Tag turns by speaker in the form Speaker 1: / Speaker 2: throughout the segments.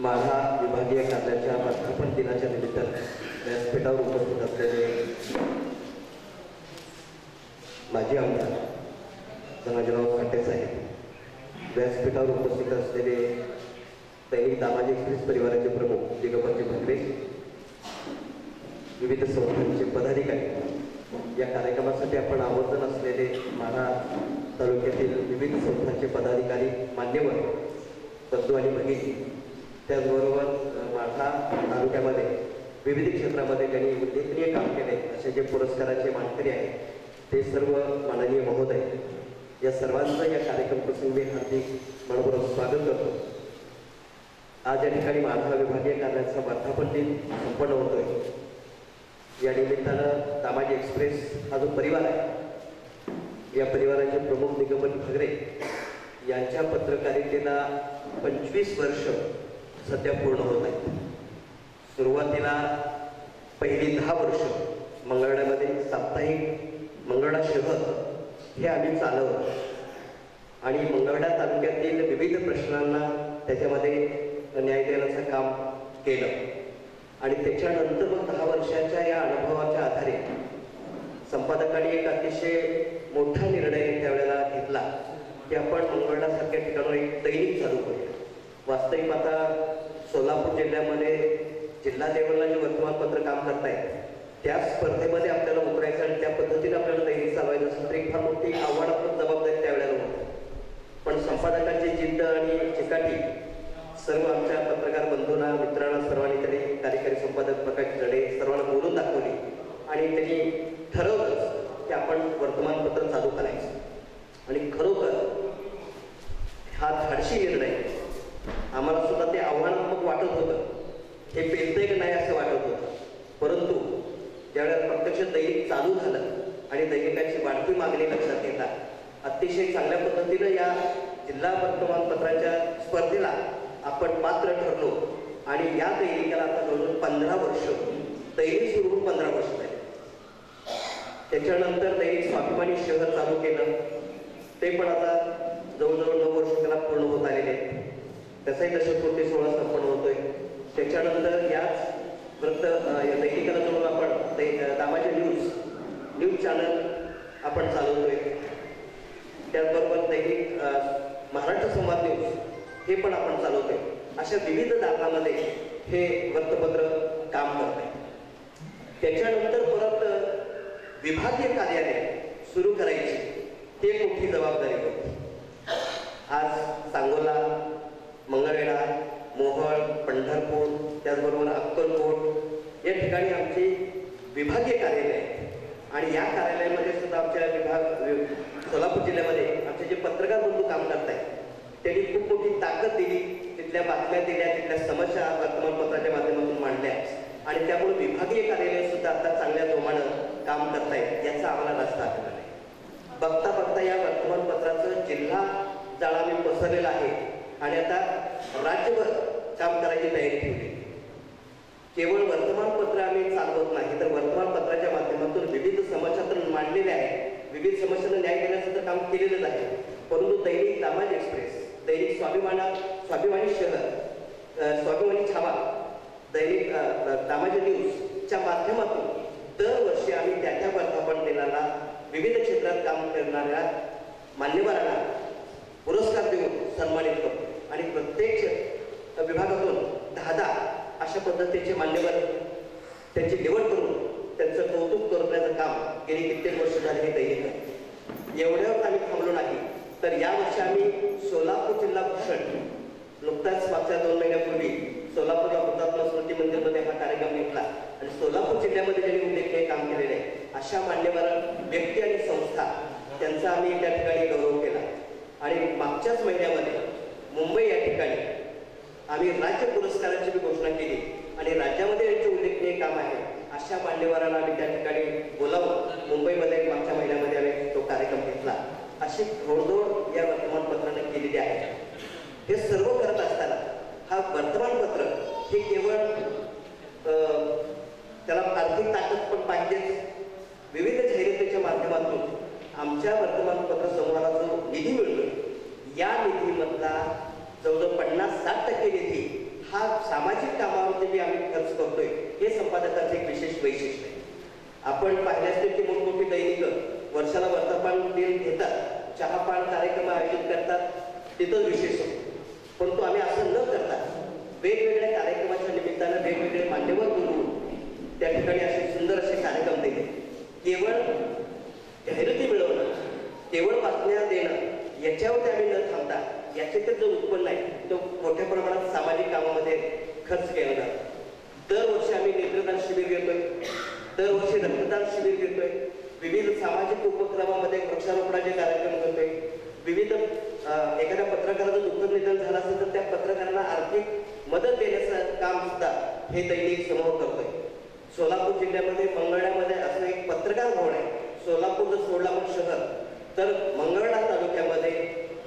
Speaker 1: माढा विभागीय कार्यालयाच्या वर्धापन दिनाच्या निमित्तानं व्यासपीठावर उपस्थित असलेले माजी आमदार धनाजीराव खाटे साहेब, व्यासपीठावर उपस्थित असलेले दैनिक दामाजी एक्सप्रेस परिवाराचे प्रमुख दिगंबरजी भगरे, विविध संस्थांचे पदाधिकारी, या कार्यक्रमासाठी आपण आवर्जून असलेले माढा तालुक्यातील विविध संस्थांचे पदाधिकारी, मान्यवर, बंधू आणि भगिनी, त्याचबरोबर माढा तालुक्यामध्ये विविध क्षेत्रामध्ये ज्यांनी उल्लेखनीय काम केले असे जे पुरस्काराचे मानकरी आहेत ते सर्व माननीय महोदय, या सर्वांचं या कार्यक्रम प्रसंगी हार्दिक मनपूर्वक स्वागत करतो। आज या ठिकाणी माढा विभागीय कार्यालयाचा वर्धापन दिन संपन्न होतोय। या निमित्तानं दामाजी एक्सप्रेस हा जो परिवार आहे, या परिवाराचे प्रमुख दिगंबर भगरे यांच्या पत्रकारितेला 25 वर्ष सध्या पूर्ण होत आहेत। सुरुवातीला पहिली 10 वर्ष मंगळवेढ्यामध्ये साप्ताहिक मंगळवेढा शहर हे आम्ही चालवलं आणि मंगळवेढा तालुक्यातील विविध प्रश्नांना त्याच्यामध्ये न्याय देण्याचं काम केलं आणि त्याच्यानंतर मग 10 वर्षाच्या या अनुभवाच्या आधारे संपादकांनी एक अतिशय मोठा निर्णय त्यावेळेला घेतला की आपण मंगळवेढ्यासारख्या ठिकाणी एक दैनिक चालू करूया। वास्तविक आता सोलापूर जिल्ह्यामध्ये जिल्हा लेवलला जे वर्तमानपत्र काम करतायत त्या स्पर्धेमध्ये आपल्याला उतरायचं आणि त्या पद्धतीने आपल्याला दैनिक चालवायचं असेल तर एक फार मोठी आव्हानात्मक जबाबदारी त्यावेळेला होती। पण संपादकांची जिद्द आणि चिकाटी सर्व आमच्या पत्रकार बंधूंना, मित्रांना, सर्वांनी त्यांनी कार्यकारी संपादक प्रकाश जडे सर्वांना बोलून दाखवली आणि त्यांनी ठरवलंच की आपण वर्तमानपत्र चालू करायचं। आणि खरोखर हा धाडसी निर्णय आम्हाला सुद्धा ते आव्हानात्मक वाटत होतं, हे पेलतंय की नाही असं वाटत होतं, परंतु ज्यावेळेला प्रत्यक्ष दैनिक चालू झालं आणि दैनिकाची वाढती मागणी लक्षात घेता अतिशय चांगल्या पद्धतीनं या जिल्हा वर्तमानपत्राच्या स्पर्धेला आपण पात्र ठरलो आणि या दैनिकाला आता जवळजवळ 15 वर्ष, दैनिक सुरू होऊन 15 वर्ष झाले। त्याच्यानंतर दैनिक स्वाभिमानी शहर चालू केलं, ते पण आता जवळजवळ 9 वर्ष त्याला पूर्ण होत आलेले आहेत। त्याचाही दशकपूर्ती सोहळा संपन्न होतोय। त्याच्यानंतर याच वृत्त दैनिकाला जोडून आपण दामाजी न्यूज चॅनल आपण चालवतोय। त्याचबरोबर दैनिक महाराष्ट्र संवाद न्यूज हे पण आपण चालवतोय। अशा विविध दालनामध्ये हे वृत्तपत्र काम करत आहे। त्याच्यानंतर परत विभागीय कार्यालय सुरू करायची ही एक मोठी जबाबदारी होती। आज सांगोला, मंगळवेढा, मोहोळ, पंढरपूर, त्याचबरोबर अक्कलकोट या ठिकाणी आमची विभागीय कार्यालय आहे आणि या कार्यालयामध्ये सुद्धा आमच्या सोलापूर जिल्ह्यामध्ये आमचे जे पत्रकार बंधू काम करत आहेत त्यांनी खूप मोठी ताकद दिली, तिथल्या बातम्या दिल्या, तिथल्या समस्या वर्तमानपत्राच्या माध्यमातून मांडल्या आणि त्यामुळे विभागीय कार्यालय सुद्धा आता चांगल्या जोमानं काम करतायत याचा आम्हाला रस्ता आलेला नाही। बघता बघता या वर्तमानपत्राचं जिल्हा जाळा आम्ही पसरलेला आहे आणि आता राज्यभर काम करायची तयारी ठेवली। केवळ वर्तमानपत्र आम्ही चालवत नाही तर वर्तमानपत्राच्या माध्यमातून विविध समस्या तर मांडलेल्या आहेत, विविध समस्यांना न्याय देण्याचं काम केलेलंच आहे, परंतु दैनिक दामाजी एक्सप्रेस, दैनिक स्वाभिमानी शहर, स्वाभिमानी छावा, दैनिक दामाजी न्यूजच्या माध्यमातून दरवर्षी आम्ही त्या वर्धापन दिनाला विविध क्षेत्रात काम करणाऱ्या मान्यवरांना पुरस्कार देऊन सन्मानित करतो आणि प्रत्येक विभागातून 10 अशा पद्धतीचे मान्यवर त्यांची निवड करून त्यांचं कौतुक करण्याचं काम गेली कित्येक वर्ष झाले हे दैनिक आहे। एवढ्यावर आम्ही थांबलो नाही तर यावर्षी आम्ही सोलापूर जिल्हा भूषण, नुकताच मागच्या 2 महिन्यापूर्वी सोलापूरला हुतात्मा स्मृती मंदिरमध्ये हा कार्यक्रम घेतला आणि सोलापूर जिल्ह्यामध्ये ज्यांनी उल्लेखनीय काम केलेले आहे अशा मान्यवर व्यक्ती आणि संस्था त्यांचा आम्ही त्या ठिकाणी गौरव केला आणि मागच्याच महिन्यामध्ये मुंबई या ठिकाणी आम्ही राज्य पुरस्काराची भी घोषणा केली आणि राज्यामध्ये यांचे उल्लेखनीय काम आहे अशा मान्यवरांना आम्ही त्या ठिकाणी बोलावून मुंबईमध्ये मागच्या महिन्यामध्ये आम्ही तो कार्यक्रम घेतला। अशी घोडदौड या वर्तमानपत्राने केलेली आहे। हे सर्व करत असताना हा वर्तमानपत्र हे केवळ त्याला आर्थिक ताकद पण पाहिजेच, विविध जाहिरातीच्या माध्यमातून आमच्या वर्तमानपत्र समूहाला जो निधी मिळतो या निधीमधला जवळजवळ 50-60% निधी हा सामाजिक कामावरती जे आम्ही खर्च करतोय हे संपादकांचं एक विशेष वैशिष्ट्य आहे. आपण पाहिले असतील की मोठमोठी दैनिक वर्षाला वर्तमान दिन घेतात, चहापान कार्यक्रम आयोजित करतात, तिथं विशेष होतो. परंतु आम्ही असं न करता वेगवेगळ्या कार्यक्रमाच्या निमित्तानं वेगवेगळे मान्यवर बोलवून त्या ठिकाणी असे सुंदर असे कार्यक्रम दिले. केवळ जाहिराती मिळवणं, केवळ बातम्या देणं याच्यावरती आम्ही न थांबता याचे जो उत्पन्न आहे तो मोठ्या प्रमाणात सामाजिक कामामध्ये खर्च केला जातो. दरवर्षी आम्ही नेत्रदान शिबिर घेतोय, दरवर्षी रक्तदान शिबिर घेतोय, विविध सामाजिक उपक्रमामध्ये वृक्षारोपणाचे कार्यक्रम करतोय, विविध एखाद्या पत्रकाराचं दुःखद निधन झालं असेल तर त्या पत्रकारांना आर्थिक मदत देण्याचं काम सुद्धा हे दैनिक समूह करतोय. सोलापूर जिल्ह्यामध्ये मंगळ्यामध्ये असं एक पत्रकार भवन आहे. सोलापूर जर सोडला आपण शहर तर मंगळा तालुक्यामध्ये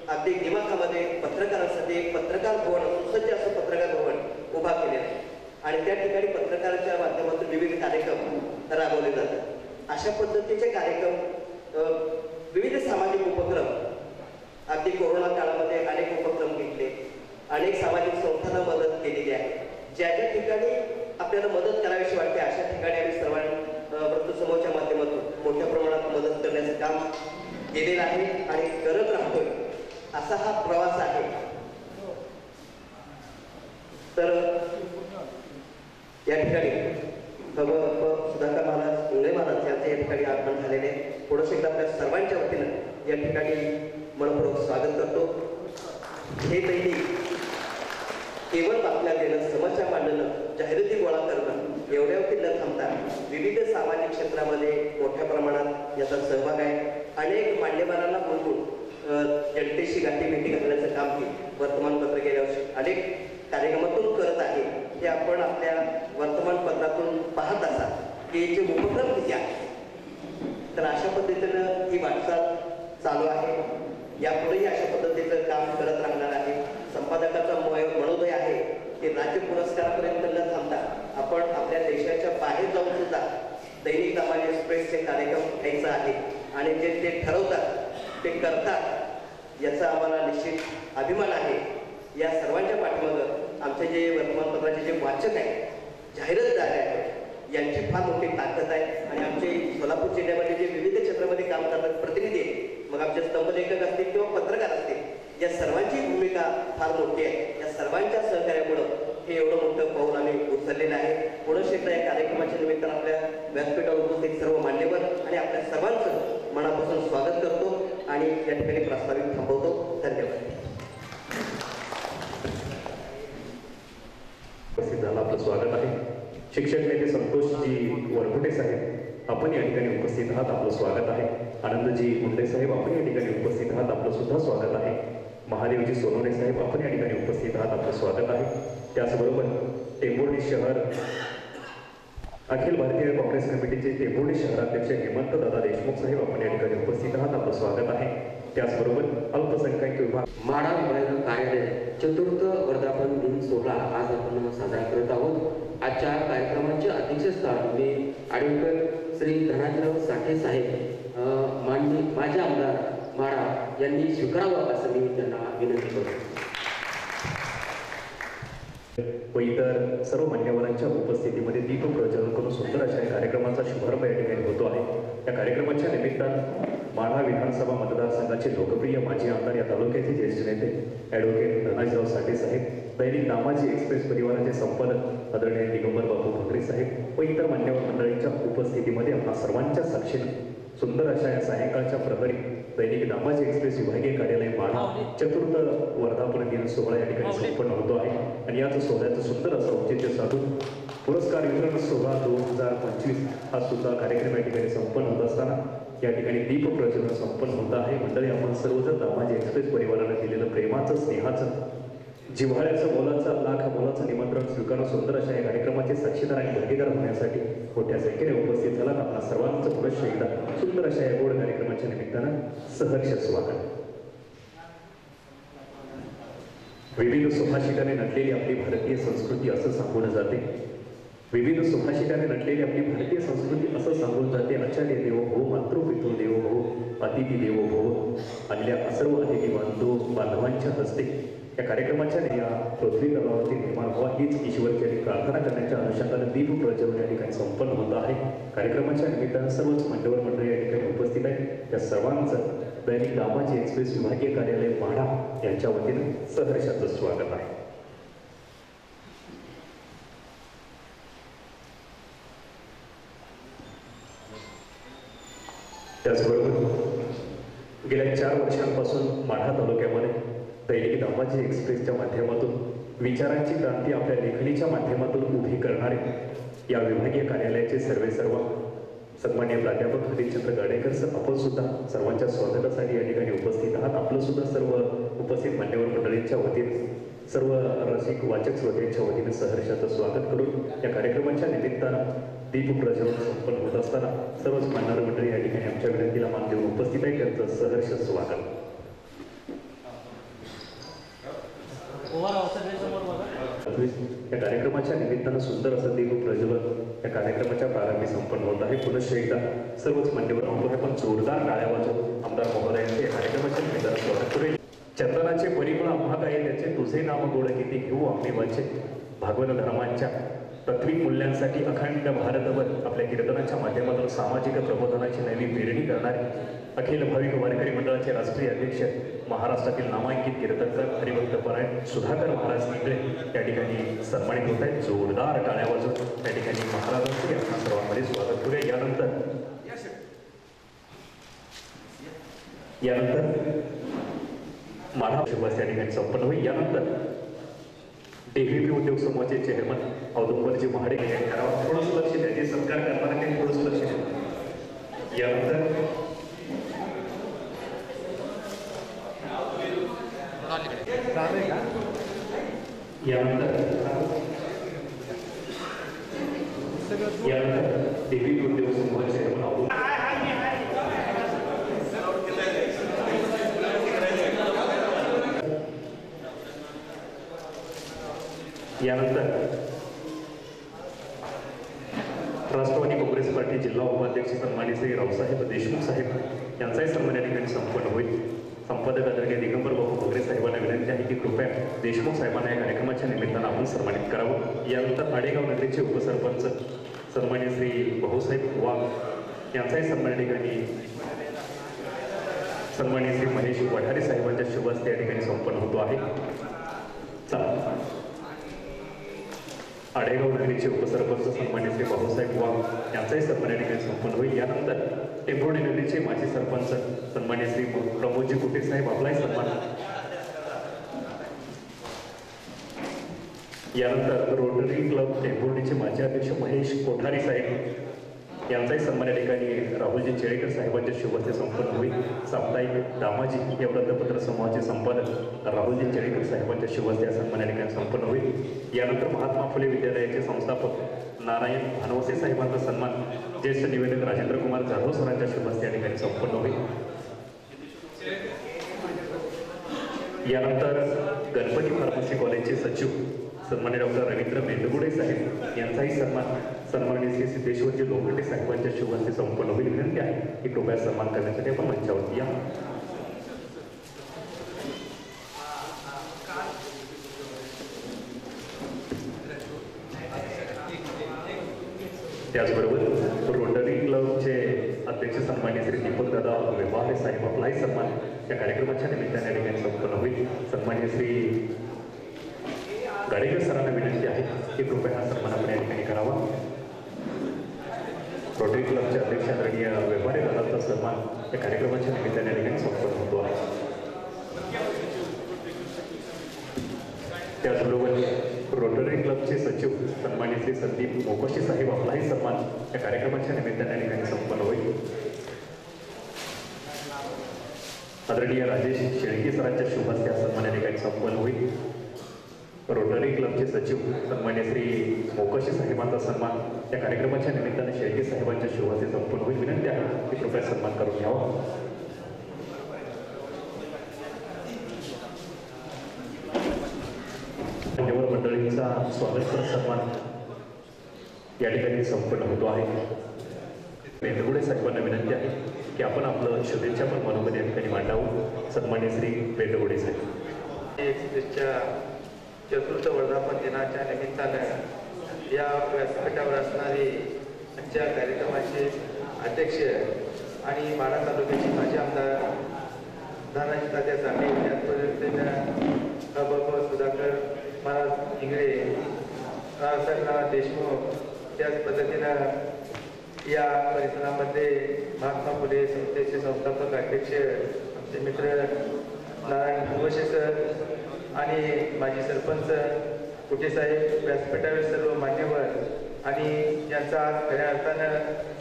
Speaker 1: अगदी दिमाखामध्ये पत्रकारांसाठी एक पत्रकार भवन, सुसज्ज असं पत्रकार भवन उभा केले आहे आणि त्या ठिकाणी पत्रकारांच्या माध्यमातून विविध कार्यक्रम राबवले जातात. अशा पद्धतीचे कार्यक्रम, विविध सामाजिक उपक्रम, अगदी कोरोना काळामध्ये अनेक उपक्रम घेतले, अनेक सामाजिक संस्थांना मदत केलेली आहे. ज्या ज्या ठिकाणी आपल्याला मदत करावीशी वाटते अशा ठिकाणी आम्ही सर्वांनी वृत्तसमूहाच्या माध्यमातून मोठ्या प्रमाणात मदत करण्याचं काम केलेलं आहे आणि करत राहतोय. असा हा प्रवास आहे. तर या ठिकाणी सुधाकर महाराज, इंगळे महाराज यांचे या ठिकाणी आगमन झालेले. थोडंसं एकदा आपल्या सर्वांच्या वतीनं या ठिकाणी मनपूर्वक स्वागत करतो. हे दैनिक केवळ बातम्या देणं, समस्या मांडणं, जाहिराती गोळा करणं एवढ्यावरती न थांबता विविध सामाजिक क्षेत्रामध्ये मोठ्या प्रमाणात याचा सहभाग आहे. अनेक मान्यवरांना बोलवून जनतेशी गाठीभेटी घालण्याचं काम ही वर्तमानपत्र गेल्या वर्षी अनेक कार्यक्रमातून करत आहे. हे आपण आपल्या वर्तमानपत्रातून पाहत असाल की जे उपक्रम किती आहे. तर अशा पद्धतीनं ही वाटचाल चालू आहे. यापुढेही अशा पद्धतीचं काम करत राहणार आहे. संपादकाचा मनोदय आहे की राज्य पुरस्कारापर्यंत न थांबता आपण आपल्या देशाच्या बाहेर जाऊन सुद्धा दैनिक दामाजी एक्सप्रेसचे कार्यक्रम घ्यायचा आहे आणि जे ते ठरवतात ते करतात याचा आम्हाला निश्चित अभिमान आहे. या सर्वांच्या पाठीमागं आमचे जे वर्तमानपत्राचे जे वाचक आहेत, जाहिरातदार आहेत, यांची फार मोठी ताकद आहे आणि आमचे सोलापूर जिल्ह्यामध्ये जे विविध क्षेत्रामध्ये काम करणारे प्रतिनिधी आहेत, मग आमचे स्तंभलेखक असतील किंवा पत्रकार असतील, या सर्वांची भूमिका फार मोठी आहे. या सर्वांच्या सहकार्यामुळं हे एवढं मोठं पाऊल आम्ही उचललेलं आहे. पुढे एकदा या कार्यक्रमाच्या निमित्तानं आपल्या व्यासपीठावर उपस्थित सर्व मान्यवर आणि आपल्या सर्वांचं मनापासून स्वागत करतो आणि या ठिकाणी प्रस्तावित थांबवतो. धन्यवाद.
Speaker 2: उपस्थित झालं आपलं स्वागत आहे. शिक्षक नेते संतोषजी वरपुटे साहेब आपण या ठिकाणी उपस्थित आहात, आपलं स्वागत आहे. आनंदजी मुंडे साहेब आपण या ठिकाणी उपस्थित आहात, आपलं सुद्धा स्वागत आहे. महादेवजी सोनवणे साहेब आपण या ठिकाणी उपस्थित आहात, आपलं स्वागत आहे. त्याचबरोबर टेंभुर्णी शहर अखिल भारतीय काँग्रेस कमिटीचे टेंभुर्णी शहराध्यक्ष हेमंत दादा देशमुख साहेब आपण या ठिकाणी उपस्थित आहात, आपलं स्वागत आहे. त्याचबरोबर अल्पसंख्याक विभाग
Speaker 3: माढा विभाग कार्यालय चतुर्थ वर्धापन दिन सोहळा आज आपण साजरा करत आहोत. आजच्या कार्यक्रमाचे अध्यक्षस्थान मी ॲडव्होकेट श्री धनाजीराव साठे साहेब माजी आमदार माढा यांनी स्वीकारावं असं मी त्यांना विनंती करतो.
Speaker 2: व इतर सर्व मान्यवरांच्या उपस्थितीमध्ये दीप प्रज्वलन करून सुंदर अशा कार्यक्रमाचा शुभारंभ या ठिकाणी होतो आहे. या कार्यक्रमाच्या निमित्तानं माढा विधानसभा मतदारसंघाचे लोकप्रिय माजी आमदार या तालुक्याचे ज्येष्ठ नेते ॲडव्होकेट धनाजीराव साठे साहेब, दैनिक दामाजी एक्सप्रेस परिवाराचे संपादक आदरणीय दिगंबर बापू भकरे साहेब व इतर मान्यवर मंडळींच्या उपस्थितीमध्ये आपल्या सर्वांच्या साक्षीने सुंदर अशा या सायंकाळच्या प्रहरी दैनिक दामाजी एक्सप्रेस विभागीय कार्यालय माढा चतुर्थ वर्धापन दिन सोहळा या ठिकाणी संपन्न होतो आहे. आणि याच सोहळ्याचं सुंदर असं औचित्य साधून पुरस्कार वितरण सोहळा 2025 हा सुद्धा कार्यक्रम या ठिकाणी संपन्न होत असताना या ठिकाणी दीप प्रज्वलन संपन्न होत आहे. मंडळी आपण सर्वजण दामाजी एक्सप्रेस परिवाराने दिलेलं प्रेमाचं, स्नेहाचं, जिव्हाळ्याचं, मोलाचं, लाख मोलाचं निमंत्रण स्वीकारून सुंदर अशा या कार्यक्रमाचे साक्षीदार आणि भागीदार होण्यासाठी मोठ्या संख्येने उपस्थित झालात. आपल्या सर्वांचं पुनश्च एकदा सुंदर अशा या गोड कार्यक्रमाच्या निमित्तानं सहर्ष स्वागत. विविध सुभाषिताने नटलेली आपली भारतीय संस्कृती असं सांगून जाते. विविध सुभाषिताने नटलेली आपली भारतीय संस्कृती असं सांगून जाते. आचार्य देवो भव, मातृपितृ देवो भव, अतिथी देवो भव. आलेल्या सर्व अतिथी बांधवांच्या हस्ते या कार्यक्रमाच्या या पृथ्वी तलावावरती निर्माण व्हावा हीच ईश्वरचरणी प्रार्थना करण्याच्या अनुषंगाने दीप प्रज्वलन या ठिकाणी संपन्न होत आहे. कार्यक्रमाच्या निमित्तानं सर्वच मान्यवर मंडळी या ठिकाणी उपस्थित आहेत. त्या सर्वांचं दैनिक दामाजी एक्सप्रेस विभागीय कार्यालय माढा यांच्या वतीने सहर्षाचं स्वागत आहे. त्याचबरोबर गेल्या 4 वर्षांपासून माढा तालुक्यामध्ये दैनिक दामाजी एक्सप्रेसच्या माध्यमातून विचारांची क्रांती आपल्या लेखणीच्या माध्यमातून उभी करणारे या विभागीय कार्यालयाचे सर्व सन्माननीय प्राध्यापक हरिश्चंद्र गाडेकर सर, आपण सुद्धा सर्वांच्या स्वागतासाठी या ठिकाणी उपस्थित आहात. आपलं सुद्धा सर्व उपस्थित मान्यवर मंडळींच्या वतीने सर्व रसिक वाचक श्रोत्यांच्या वतीने सहर्षाचं स्वागत करून या कार्यक्रमाच्या निमित्तानं दीप प्रज्वलन संपन्न होत असताना सर्वच मान्यवर मंडळी या ठिकाणी आमच्या विनंतीला मान देऊन उपस्थित आहे. त्यांचं सहर्ष स्वागत. या कार्यक्रमाच्या निमित्तानं सुंदर असं दीप प्रज्वलन या कार्यक्रमाच्या प्रारंभी संपन्न होत आहे. पुनश्च एकदा सर्वच मान्यवर आपण जोरदार टाळ्या वाजवून आमदार महोदयांचे कार्यक्रमाच्या निमित्तानं स्वागत करूया. चंदनाचे परिमळ आम्हा काय त्याचे तुझे नाम गोड किती घेऊ आम्ही वाचे. भागवत धर्मांच्या तत्विक मूल्यांसाठी अखंड भारतभर आपल्या कीर्तनाच्या माध्यमातून सामाजिक प्रबोधनाची नवी पेरणी करणारे अखिल भाविक वारकरी मंडळाचे राष्ट्रीय अध्यक्ष, महाराष्ट्रातील नामांकित कीर्तनकार हरिभक्त परायण सुधाकर महाराज इंगळे या ठिकाणी सन्मानित होत आहेत. जोरदार टाळ्या वाजवून त्या ठिकाणी महाराजांचे आपण सर्वांमध्ये स्वागत करूया. यानंतर माढा शिवास या ठिकाणी संपन्न होईल. यानंतर DVP उद्योग समूहाचे चेअरमन औदुंबरजी महाडे यांनी करावा. थोडंसं लक्ष द्यायचे, सत्कार करताना काही थोडंसं लक्ष द्या. यानंतर DVP उद्योग समूहाचे चेअरमन यानंतर राष्ट्रवादी काँग्रेस पार्टी जिल्हा उपाध्यक्ष सन्माननीय श्री रावसाहेब देशमुख साहेब यांचाही सन्मान या ठिकाणी संपन्न होईल. संपादक आदरणीय दिगंबर बाबू भगरे साहेबांना विनंती आहे की कृपया देशमुख साहेबांना या कार्यक्रमाच्या निमित्तानं आपण सन्मानित करावं. यानंतर आडेगाव नगरीचे उपसरपंच सन्माननीय श्री भाऊसाहेब वाघ यांचाही सन्मान या ठिकाणी सन्माननीय श्री महेश वठारे साहेबांच्या शुभ हस्ते या ठिकाणी संपन्न होतो आहे. आडेगाव नगरीचे उपसरपंच सन्माननीय श्री भाऊसाहेब वाघ यांचाही सन्मान या ठिकाणी संपन्न होईल. यानंतर टेंभुर्णी नगरीचे माजी सरपंच सन्माननीय श्री प्रमोदजी कुटे साहेब आपलाही सन्मान. यानंतर रोटरी क्लब टेंभुर्णीचे माजी अध्यक्ष महेश कोठारी साहेब यांचाही सन्मान या ठिकाणी राहुलजी चेळेकर साहेबांच्या शुभ हस्ते संपन्न होईल. साप्ताहिक दामाजी या वृत्तपत्र समूहाचे संपादक राहुलजी चेळेकर साहेबांच्या शुभ हस्ते या सन्मान या ठिकाणी संपन्न होईल. यानंतर महात्मा फुले विद्यालयाचे संस्थापक नारायण भानवसे साहेबांचा सन्मान ज्येष्ठ निवेदक राजेंद्र कुमार जाधव सरांच्या शुभ हस्ते या ठिकाणी संपन्न होईल. यानंतर गणपती फार्मसी कॉलेजचे सचिव सन्मान्य डॉक्टर रवींद्र मेंदगुडे साहेब यांचाही सन्माननीय श्री सिद्धेश्वरजी लोखंडे साहेबांच्या शुभ हस्ते संपन्न होईल. विनंती आहे की कृपया सन्मान करण्यासाठी आपण मंचावरती या. त्याचबरोबर रोटरी क्लबचे अध्यक्ष सन्मान्य श्री दीपक दादा व्यवहारे साहेब आपलाही सन्मान या कार्यक्रमाच्या निमित्ताने या ठिकाणी संपन्न होईल. सन्मान्य श्री गाडेकर सरांना विनंती आहे की कृपया हा सन्मान आपण या ठिकाणी करावा. रोटरी क्लबचे अध्यक्ष आदरणीय व्यवहारे दादांचा सन्मान या कार्यक्रमाच्या निमित्ताने या ठिकाणी संपन्न होतो आहे. त्याचबरोबर रोटरी क्लबचे सचिव सन्मान्य श्री संदीप मोकोशी साहेब आपलाही सन्मान या कार्यक्रमाच्या निमित्ताने या ठिकाणी संपन्न होईल. आदरणीय राजेश शेळके सरांच्या शुभ हस्ते हा सन्मान या ठिकाणी संपन्न होईल. रोटरी क्लबचे सचिव सन्मान्य श्री मोकोशी साहेबांचा सन्मान या कार्यक्रमाच्या निमित्ताने शेळके साहेबांच्या शुभ हस्ते संपन्न होईल. विनंती आहे की कृपया सन्मान करून घ्यावा. मान्यवर मंडळींचा स्वागत सन्मान या ठिकाणी संपन्न होतो आहे. मेंदगुडे साहेबांना विनंती आहे की आपण आपलं शुभेच्छा पण मनोगत या ठिकाणी मांडावं. सन्मान्य श्री मेंदगुडे साहेब.
Speaker 4: एक्सप्रेसच्या चतुर्थ वर्धापन दिनाच्या निमित्तानं या व्यासपीठावर असणारे आजच्या कार्यक्रमाचे अध्यक्ष आणि माढा तालुक्याचे माजी आमदार धनाजी तात्या साठे, त्याच पद्धतीनं बाबा सुधाकर महाराज इंगळे, रावसाहेब देशमुख, त्याच पद्धतीनं या परिसरामध्ये महात्मा फुले संस्थेचे संस्थापक अध्यक्ष आमचे मित्र नारायण भुवशे सर आणि माजी सरपंच कुटेसाहेब, व्यासपीठावर सर्व मान्यवर आणि यांचा आज खऱ्या अर्थानं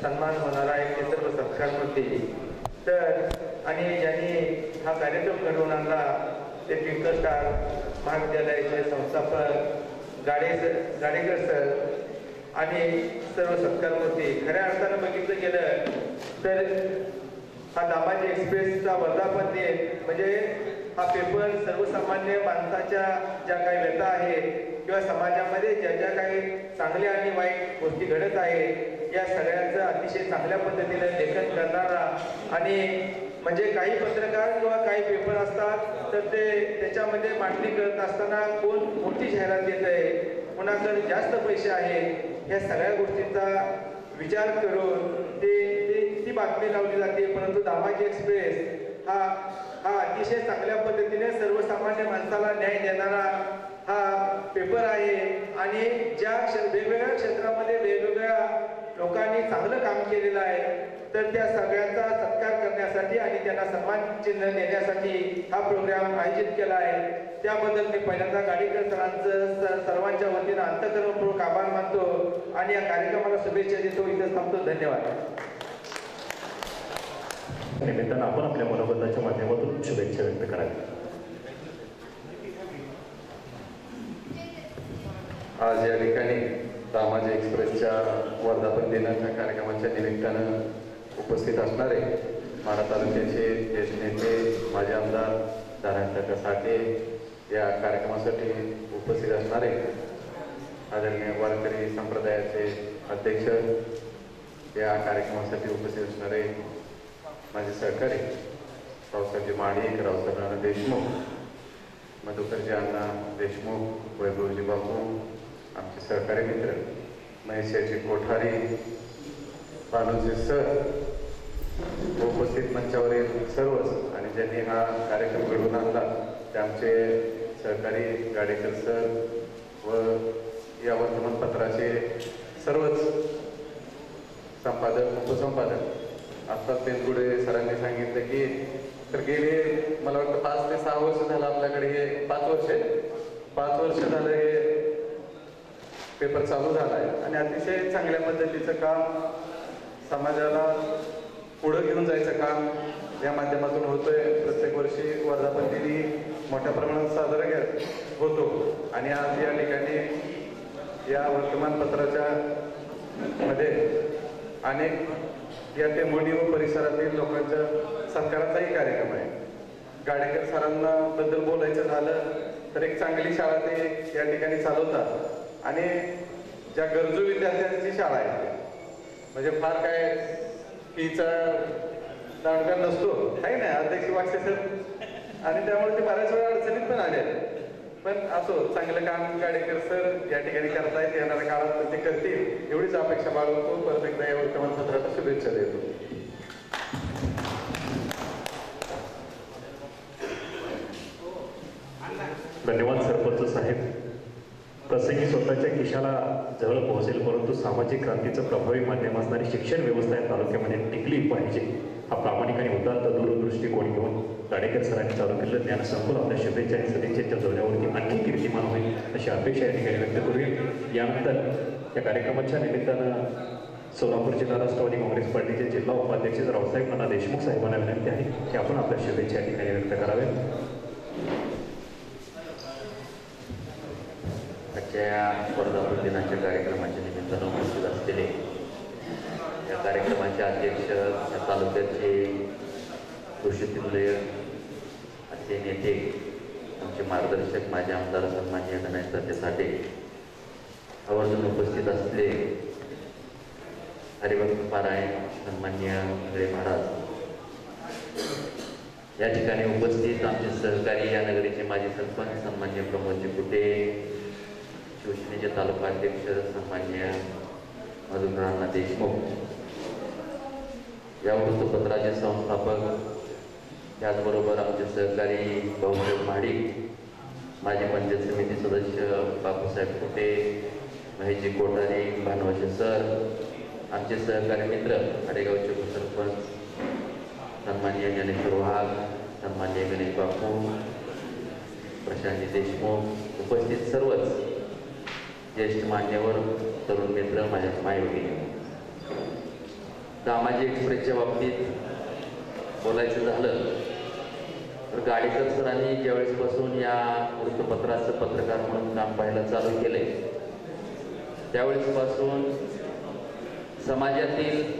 Speaker 4: सन्मान होणारा आहे ते सर्व सत्कारमूर्ती. तर आणि ज्यांनी हा कार्यक्रम घडवून आणला ते ट्विंकल स्टार महाविद्यालयाचे संस्थापक गाडेकर सर आणि सर्व सत्कारमूर्ती. खऱ्या अर्थानं बघितलं गेलं तर हा दामाजी एक्सप्रेसचा वर्धापन दिन म्हणजे हा पेपर सर्वसामान्य माणसाच्या ज्या काही व्यथा आहेत किंवा समाजामध्ये ज्या ज्या काही चांगल्या आणि वाईट गोष्टी घडत आहेत या सगळ्यांचं अतिशय चांगल्या पद्धतीने लेखन करणारा आणि म्हणजे काही पत्रकार किंवा काही पेपर असतात तर ते त्याच्यामध्ये मांडणी करत असताना कोण मोठी जाहिरात देत आहे, कोणाकडे जास्त पैसे आहेत, या सगळ्या गोष्टींचा विचार करून ती बातमी लावली जाते. परंतु दामाजी एक्सप्रेस हा अतिशय चांगल्या पद्धतीने सर्वसामान्य माणसाला न्याय देणारा हा पेपर आहे आणि ज्या वेगवेगळ्या क्षेत्रामध्ये वेगवेगळ्या लोकांनी चांगलं काम केलेलं आहे तर त्या सगळ्यांचा सत्कार करण्यासाठी आणि त्यांना सन्मान चिन्ह देण्यासाठी हा प्रोग्राम आयोजित केला आहे. त्याबद्दल मी पहिल्यांदा गाडेकर सरांचं सर्वांच्या वतीनं अंतःकरणपूर्वक आभार मानतो आणि या कार्यक्रमाला शुभेच्छा देतो. इथं थांबतो. धन्यवाद.
Speaker 2: निमित्तानं आपण आपल्या मनोगताच्या माध्यमातून शुभेच्छा व्यक्त कराव्या.
Speaker 5: आज या ठिकाणी दामाजी एक्सप्रेसच्या वर्धापन दिनाच्या कार्यक्रमाच्या निमित्तानं उपस्थित असणारे माढा तालुक्याचे ज्येष्ठ नेते माजी आमदार धनाजी साठे, या कार्यक्रमासाठी उपस्थित असणारे आदरणीय वारकरी संप्रदायाचे अध्यक्ष, या कार्यक्रमासाठी उपस्थित असणारे माझे सहकारी रावसाहेबजी माडिक, रावसाहेब देशमुख, मधुकरजी अण्णा देशमुख, वैभवजी बापू, आमचे सहकारी मित्र महेशजी कोठारी, पालूजी सर, उपस्थित मंचावरील सर्वच आणि ज्यांनी हा कार्यक्रम घडवून आणला ते आमचे सहकारी गाडेकर सर व या वर्तमानपत्राचे सर्वच संपादक, उपसंपादक. आता तेलगुडे सरांनी सांगितलं की तर गेले मला वाटतं 5 ते 6 वर्ष झालं आपल्याकडे हे 5 वर्ष झालं हे पेपर चालू झाला आहे आणि अतिशय चांगल्या पद्धतीचं काम समाजाला पुढं घेऊन जायचं काम या माध्यमातून होतंय. प्रत्येक वर्षी वर्धापन दिनी मोठ्या प्रमाणात साजरा होतो आणि आज या ठिकाणी या वर्तमानपत्राच्या मध्ये अनेक या टेंभोर्णी व परिसरातील लोकांच्या सत्काराचाही कार्यक्रम आहे. गाडेकर सरांना बद्दल बोलायचं झालं तर एक चांगली शाळा ते या ठिकाणी चालवतात आणि ज्या गरजू विद्यार्थ्यांची शाळा आहे म्हणजे फार काय फीचा दांडगा नसतो आहे ना अध्यक्ष वागसे सर आणि त्यामुळे ते बऱ्याच वेळा अडचणीत पण आले पण असो चांगलं काम गाडेकर सर या ठिकाणी करतायत. येणाऱ्या काळात ते करतील एवढीच अपेक्षा बाळगतो. परत एकदा या वर्तमानपत्राला शुभेच्छा देतो.
Speaker 2: धन्यवाद सरपंच साहेब. प्रसंगी स्वतःच्या खिशाला जवळ पोहोचेल परंतु सामाजिक क्रांतीचं प्रभावी माध्यम असणारी शिक्षण व्यवस्था या तालुक्यामध्ये टिकली पाहिजे हा प्रामाणिक आणि उदात्त दूरदृष्टिकोन घेऊन गाडेकर सरांनी चालू केलेलं ज्ञान संकुल आपल्या शुभेच्छा आणि सदिच्छेच्या जोड्यावरती आणखी कीर्तिमान होईल अशी अपेक्षा या ठिकाणी व्यक्त करूया. यानंतर या कार्यक्रमाच्या निमित्तानं सोलापूर जिल्हा राष्ट्रवादी काँग्रेस पार्टीचे जिल्हा उपाध्यक्ष रावसाहेब नाना देशमुख साहेबांना विनंती आहे की आपण आपल्या शुभेच्छा या ठिकाणी व्यक्त कराव्यात.
Speaker 6: आजच्या वर्धापन दिनाच्या कार्यक्रमाच्या निमित्तानं उपस्थित असलेले या कार्यक्रमाचे अध्यक्ष, या तालुक्याचे कृषीतुल्य असे नेते, आमचे मार्गदर्शक माजी आमदार सन्माननीय धनाजी तात्या साठे, आवर्जून उपस्थित असलेले हरिभक्त पारायण सन्माननीय इंगळे महाराज, या ठिकाणी उपस्थित आमचे सहकारी या नगरीचे माजी सरपंच सन्मान्य प्रमोदजी कुटे, शिवसेनेचे तालुका अध्यक्ष सन्मान्य मधुकरांना देशमुख, या वृत्तपत्राचे संस्थापक, त्याचबरोबर आमचे सहकारी भाऊसाहेब महाडिक, माजी पंचायत समिती सदस्य बापूसाहेब कुटे, महेशजी कोठारी, भानवशे सर, आमचे सहकारी मित्र आडेगावचे उपसरपंच सन्मान्य ज्ञानेश्वर वाघ, सन्मान्य गणेश बापू, प्रशांतजी देशमुख, उपस्थित सर्वच ज्येष्ठ मान्यवर, तरुण मित्र, माझ्या मायभगिनी. दामाजी एक्सप्रेसच्या बाबतीत बोलायचं झालं तर गाडेकर सरांनी ज्यावेळेसपासून या वृत्तपत्राचं पत्रकार म्हणून काम पाहायला चालू केले त्यावेळेसपासून समाजातील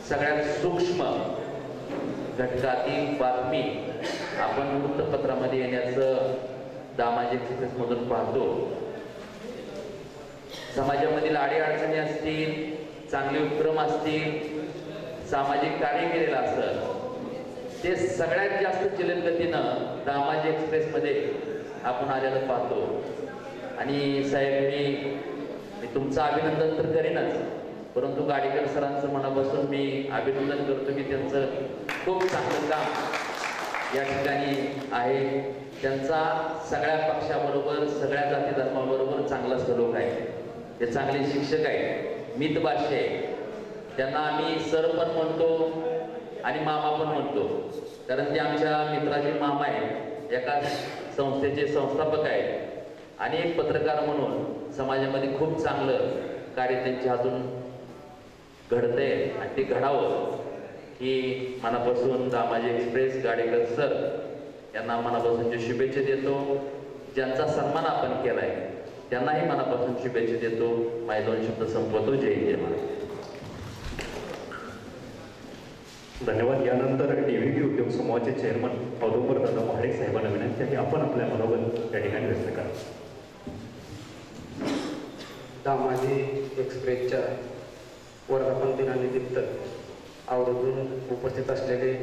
Speaker 6: सगळ्यात सूक्ष्म घटकातील बातमी आपण वृत्तपत्रामध्ये येण्याचं दामाजी एक्सप्रेसमधून पाहतो. समाजामधील अडीअडचणी असतील, चांगले उपक्रम असतील, सामाजिक कार्य केलेलं असेल, ते सगळ्यात जास्त जलद गतीनं दामाजी एक्सप्रेसमध्ये आपण आलेलं पाहतो. आणि साहेब, मी तुमचं अभिनंदन तर करीनच, परंतु गाडेकर सरांचं मनापासून मी अभिनंदन करतो की त्यांचं खूप चांगलं काम या ठिकाणी आहे. त्यांचा सगळ्या पक्षाबरोबर, सगळ्या जाती धर्माबरोबर चांगला सलोख आहे. ते चांगले शिक्षक आहेत, मितभाषी आहे. त्यांना आम्ही सर पण म्हणतो आणि मामा पण म्हणतो, कारण ते आमच्या मित्राचे मामा आहेत, एका संस्थेचे संस्थापक आहेत आणि एक पत्रकार म्हणून समाजामध्ये खूप चांगलं कार्य त्यांच्या हातून घडतंय आणि ते घडावं ही मनापासून दामाजी एक्सप्रेस गाडेकर सर यांना मनापासूनच्या शुभेच्छा देतो. ज्यांचा सन्मान आपण केलाय त्यांनाही मनापासून शुभेच्छा देतो. माझे 2 शब्द संपवतो. जय जय महाराज.
Speaker 2: धन्यवाद. यानंतर DVT उद्योग समूहाचे चेअरमन औदुंबर दादा महाडिक साहेबांना विनंती आहे की आपण आपल्या मनोगत या ठिकाणी व्यक्त करा.
Speaker 7: दामाजी एक्सप्रेसच्या वर्धापन दिनानिमित्त आवर्जून उपस्थित असलेले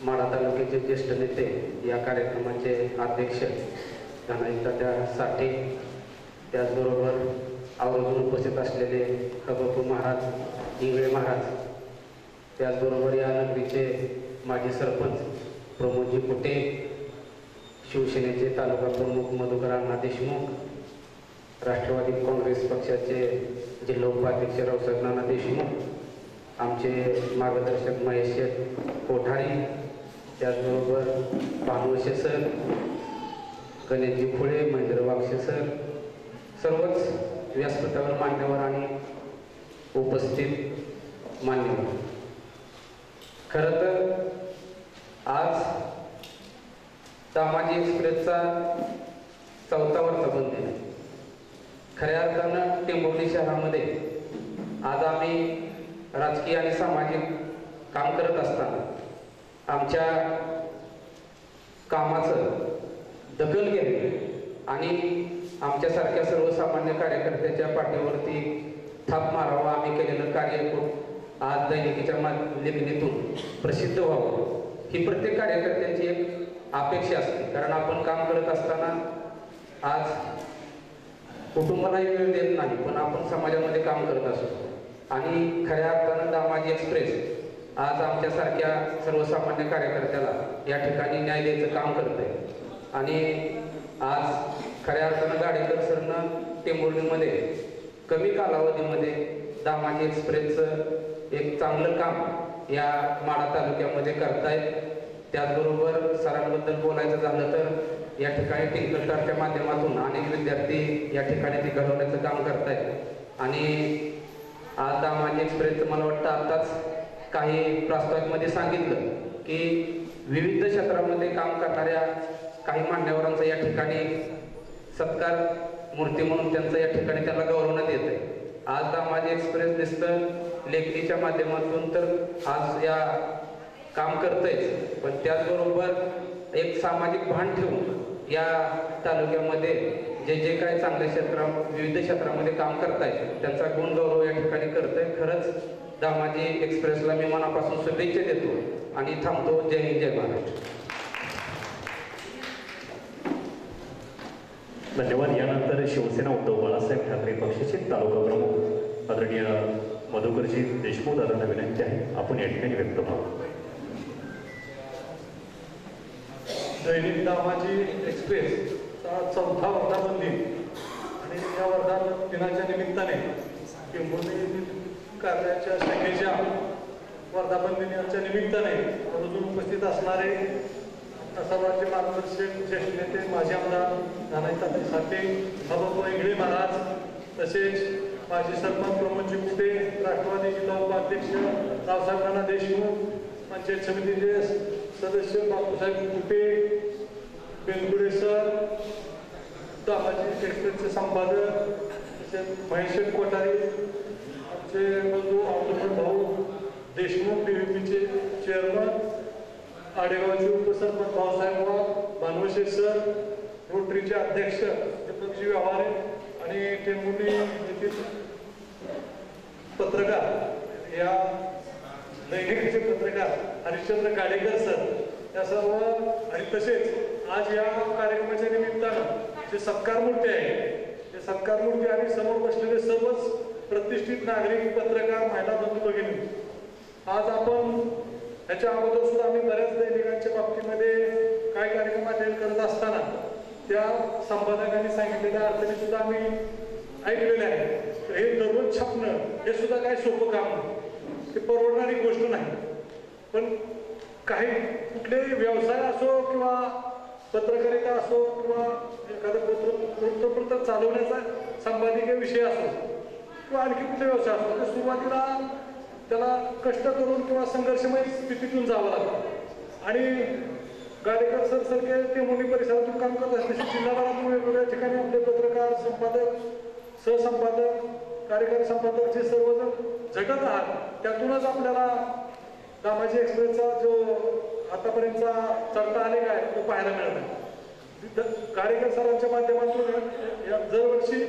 Speaker 7: माढा तालुक्याचे ज्येष्ठ नेते, या कार्यक्रमाचे अध्यक्ष धनाजीदादा साठे, त्याचबरोबर आवर्जून उपस्थित असलेले खबापू महाराज, इंगळे महाराज, त्याचबरोबर या नगरीचे माजी सरपंच प्रमोदजी कुटे, शिवसेनेचे तालुका प्रमुख मधुकरांना देशमुख, राष्ट्रवादी काँग्रेस पक्षाचे जिल्हा उपाध्यक्ष रावसाहेब नाना देशमुख, आमचे मार्गदर्शक महेश कोठारी, त्याचबरोबर भानवशे सर, गणेशजी खुळे, महेंद्र वाक्षे सर, सर्वच व्यासपीठावर मान्यवर आणि उपस्थित मान्यवर. खरं तर आज दामाजी एक्सप्रेसचा 4था वर्धापन दिन आहे. खऱ्या अर्थानं टेंभुर्णी शहरामध्ये आज आम्ही राजकीय आणि सामाजिक काम करत असताना आमच्या कामाचं दखल घेणे आणि आमच्यासारख्या सर्वसामान्य कार्यकर्त्याच्या पाठीवरती थाप मारावा आम्ही केलेलं कार्य आज दैनिकीच्या लेखणीतून प्रसिद्ध व्हावं ही प्रत्येक कार्यकर्त्यांची एक अपेक्षा असते. कारण आपण काम करत असताना आज कुटुंबालाही वेळ देत नाही, पण आपण समाजामध्ये काम करत असतो. आणि खऱ्या अर्थानं दामाजी एक्सप्रेस आज आमच्यासारख्या सर्वसामान्य कार्यकर्त्याला या ठिकाणी न्याय द्यायचं काम करत आहे. आणि आज खऱ्या अर्थानं गाडेकर सरनं टेंभुर्णीमध्ये कमी कालावधीमध्ये दामाजी एक्सप्रेसचं एक चांगलं काम या माढा तालुक्यामध्ये करतायत. त्याचबरोबर सरांबद्दल बोलायचं झालं तर या ठिकाणी टिंकलटारच्या माध्यमातून अनेक विद्यार्थी या ठिकाणी ते घडवण्याचं काम करतायत. आणि आज दामाजी एक्सप्रेसचं मला वाटतं आताच काही प्रास्ताविकमध्ये सांगितलं की विविध क्षेत्रामध्ये काम करणाऱ्या काही मान्यवरांचा या ठिकाणी सत्कार मूर्ती म्हणून त्यांचं या ठिकाणी त्यांना गौरवण्यात येत आहे. आज दामाजी एक्सप्रेस दिसतं लेखणीच्या माध्यमातून तर आज या काम करतंयच, पण त्याचबरोबर एक सामाजिक भान ठेवून या तालुक्यामध्ये जे जे काय चांगल्या विविध क्षेत्रामध्ये काम करतायत त्यांचा गुणगौरव या ठिकाणी करतोय. खरंच दामाजी एक्सप्रेसला मी मनापासून शुभेच्छा देतो आणि थांबतो. जय हिंद, जय महाराष्ट्र.
Speaker 2: धन्यवाद. यानंतर शिवसेना उद्धव बाळासाहेब ठाकरे पक्षाचे तालुका प्रमुख आदरणीय मधुकरजी देशमुख दादांना विनंती आहे आपण या ठिकाणी व्यक्त व्हावं.
Speaker 8: दैनिक दामाजी एक्सप्रेसचा 4था वर्धापन दिन आणि या वर्धापन दिनाच्या निमित्ताने किंबहुनी कार्याच्या शाखेच्या वर्धापन दिनाच्या निमित्ताने अजून उपस्थित असणारे सर्वांचे मार्गदर्शक ज्येष्ठ नेते माजी आमदार नानाजी साठे, बाबा इंगळे महाराज, तसेच माजी सरपंच प्रमोदजी कुटे, राष्ट्रवादी जिल्हा उपाध्यक्ष रावसाहेब नाना देशमुख, पंचायत समितीचे सदस्य बापूसाहेब कुटे, बेलगुडे सर, दामाजी एक्सप्रेसचे संपादक तसेच महेश कोठारी, आमचे बंधू अब्दुल भाऊ देशमुख, DVPचे चेअरमन, आडेगावचे उपसरपंच भाऊसाहेब वाघ, भानवशे सर, रोटरीचे अध्यक्ष दीपकजी व्यवहारे आणि टेंबुर्णी येथील पत्रकार या दैनिकाचे पत्रकार हरिश्चंद्र गाडेकर सर, या सर्व आणि तसेच आज या कार्यक्रमाच्या निमित्तानं जे सत्कारमूर्ती आहे ते सत्कारमूर्ती आणि समोर बसलेले सर्वच प्रतिष्ठित नागरिक, पत्रकार, महिला बंधू भगिनी, आज आपण याच्या अगोदर सुद्धा आम्ही बऱ्याच दैनिकांच्या बाबतीमध्ये काय कार्यक्रम अटेंड करत असताना त्या संपादकांनी सांगितलेल्या अर्थाने सुद्धा आम्ही ऐकलेले आहे. हे दररोज छापणं हे सुद्धा काही सोपं काम नाही, ते परवडणारी गोष्ट नाही. पण काही कुठलेही व्यवसाय असो किंवा पत्रकारिता असो किंवा एखादं वृत्तपत्र चालवण्याचा संपादकीय विषय असो किंवा आणखी कुठले व्यवसाय असो, तर सुरुवातीला त्याला कष्ट करून किंवा संघर्षमय स्थितीतून जावं लागतं. आणि गाडेकर सर सारखे ते मोठी परिसरातून काम करत असते. जिल्हाभरातून वेगवेगळ्या ठिकाणी आपले पत्रकार, संपादक, सहसंपादक, कार्यकारी संपादक जे सर्वजण झटत आहात, त्यातूनच आपल्याला दामाजी एक्सप्रेसचा जो आतापर्यंतचा चढता आलेख आहे तो पाहायला मिळत आहे. गाडेकर सरांच्या माध्यमातून दरवर्षी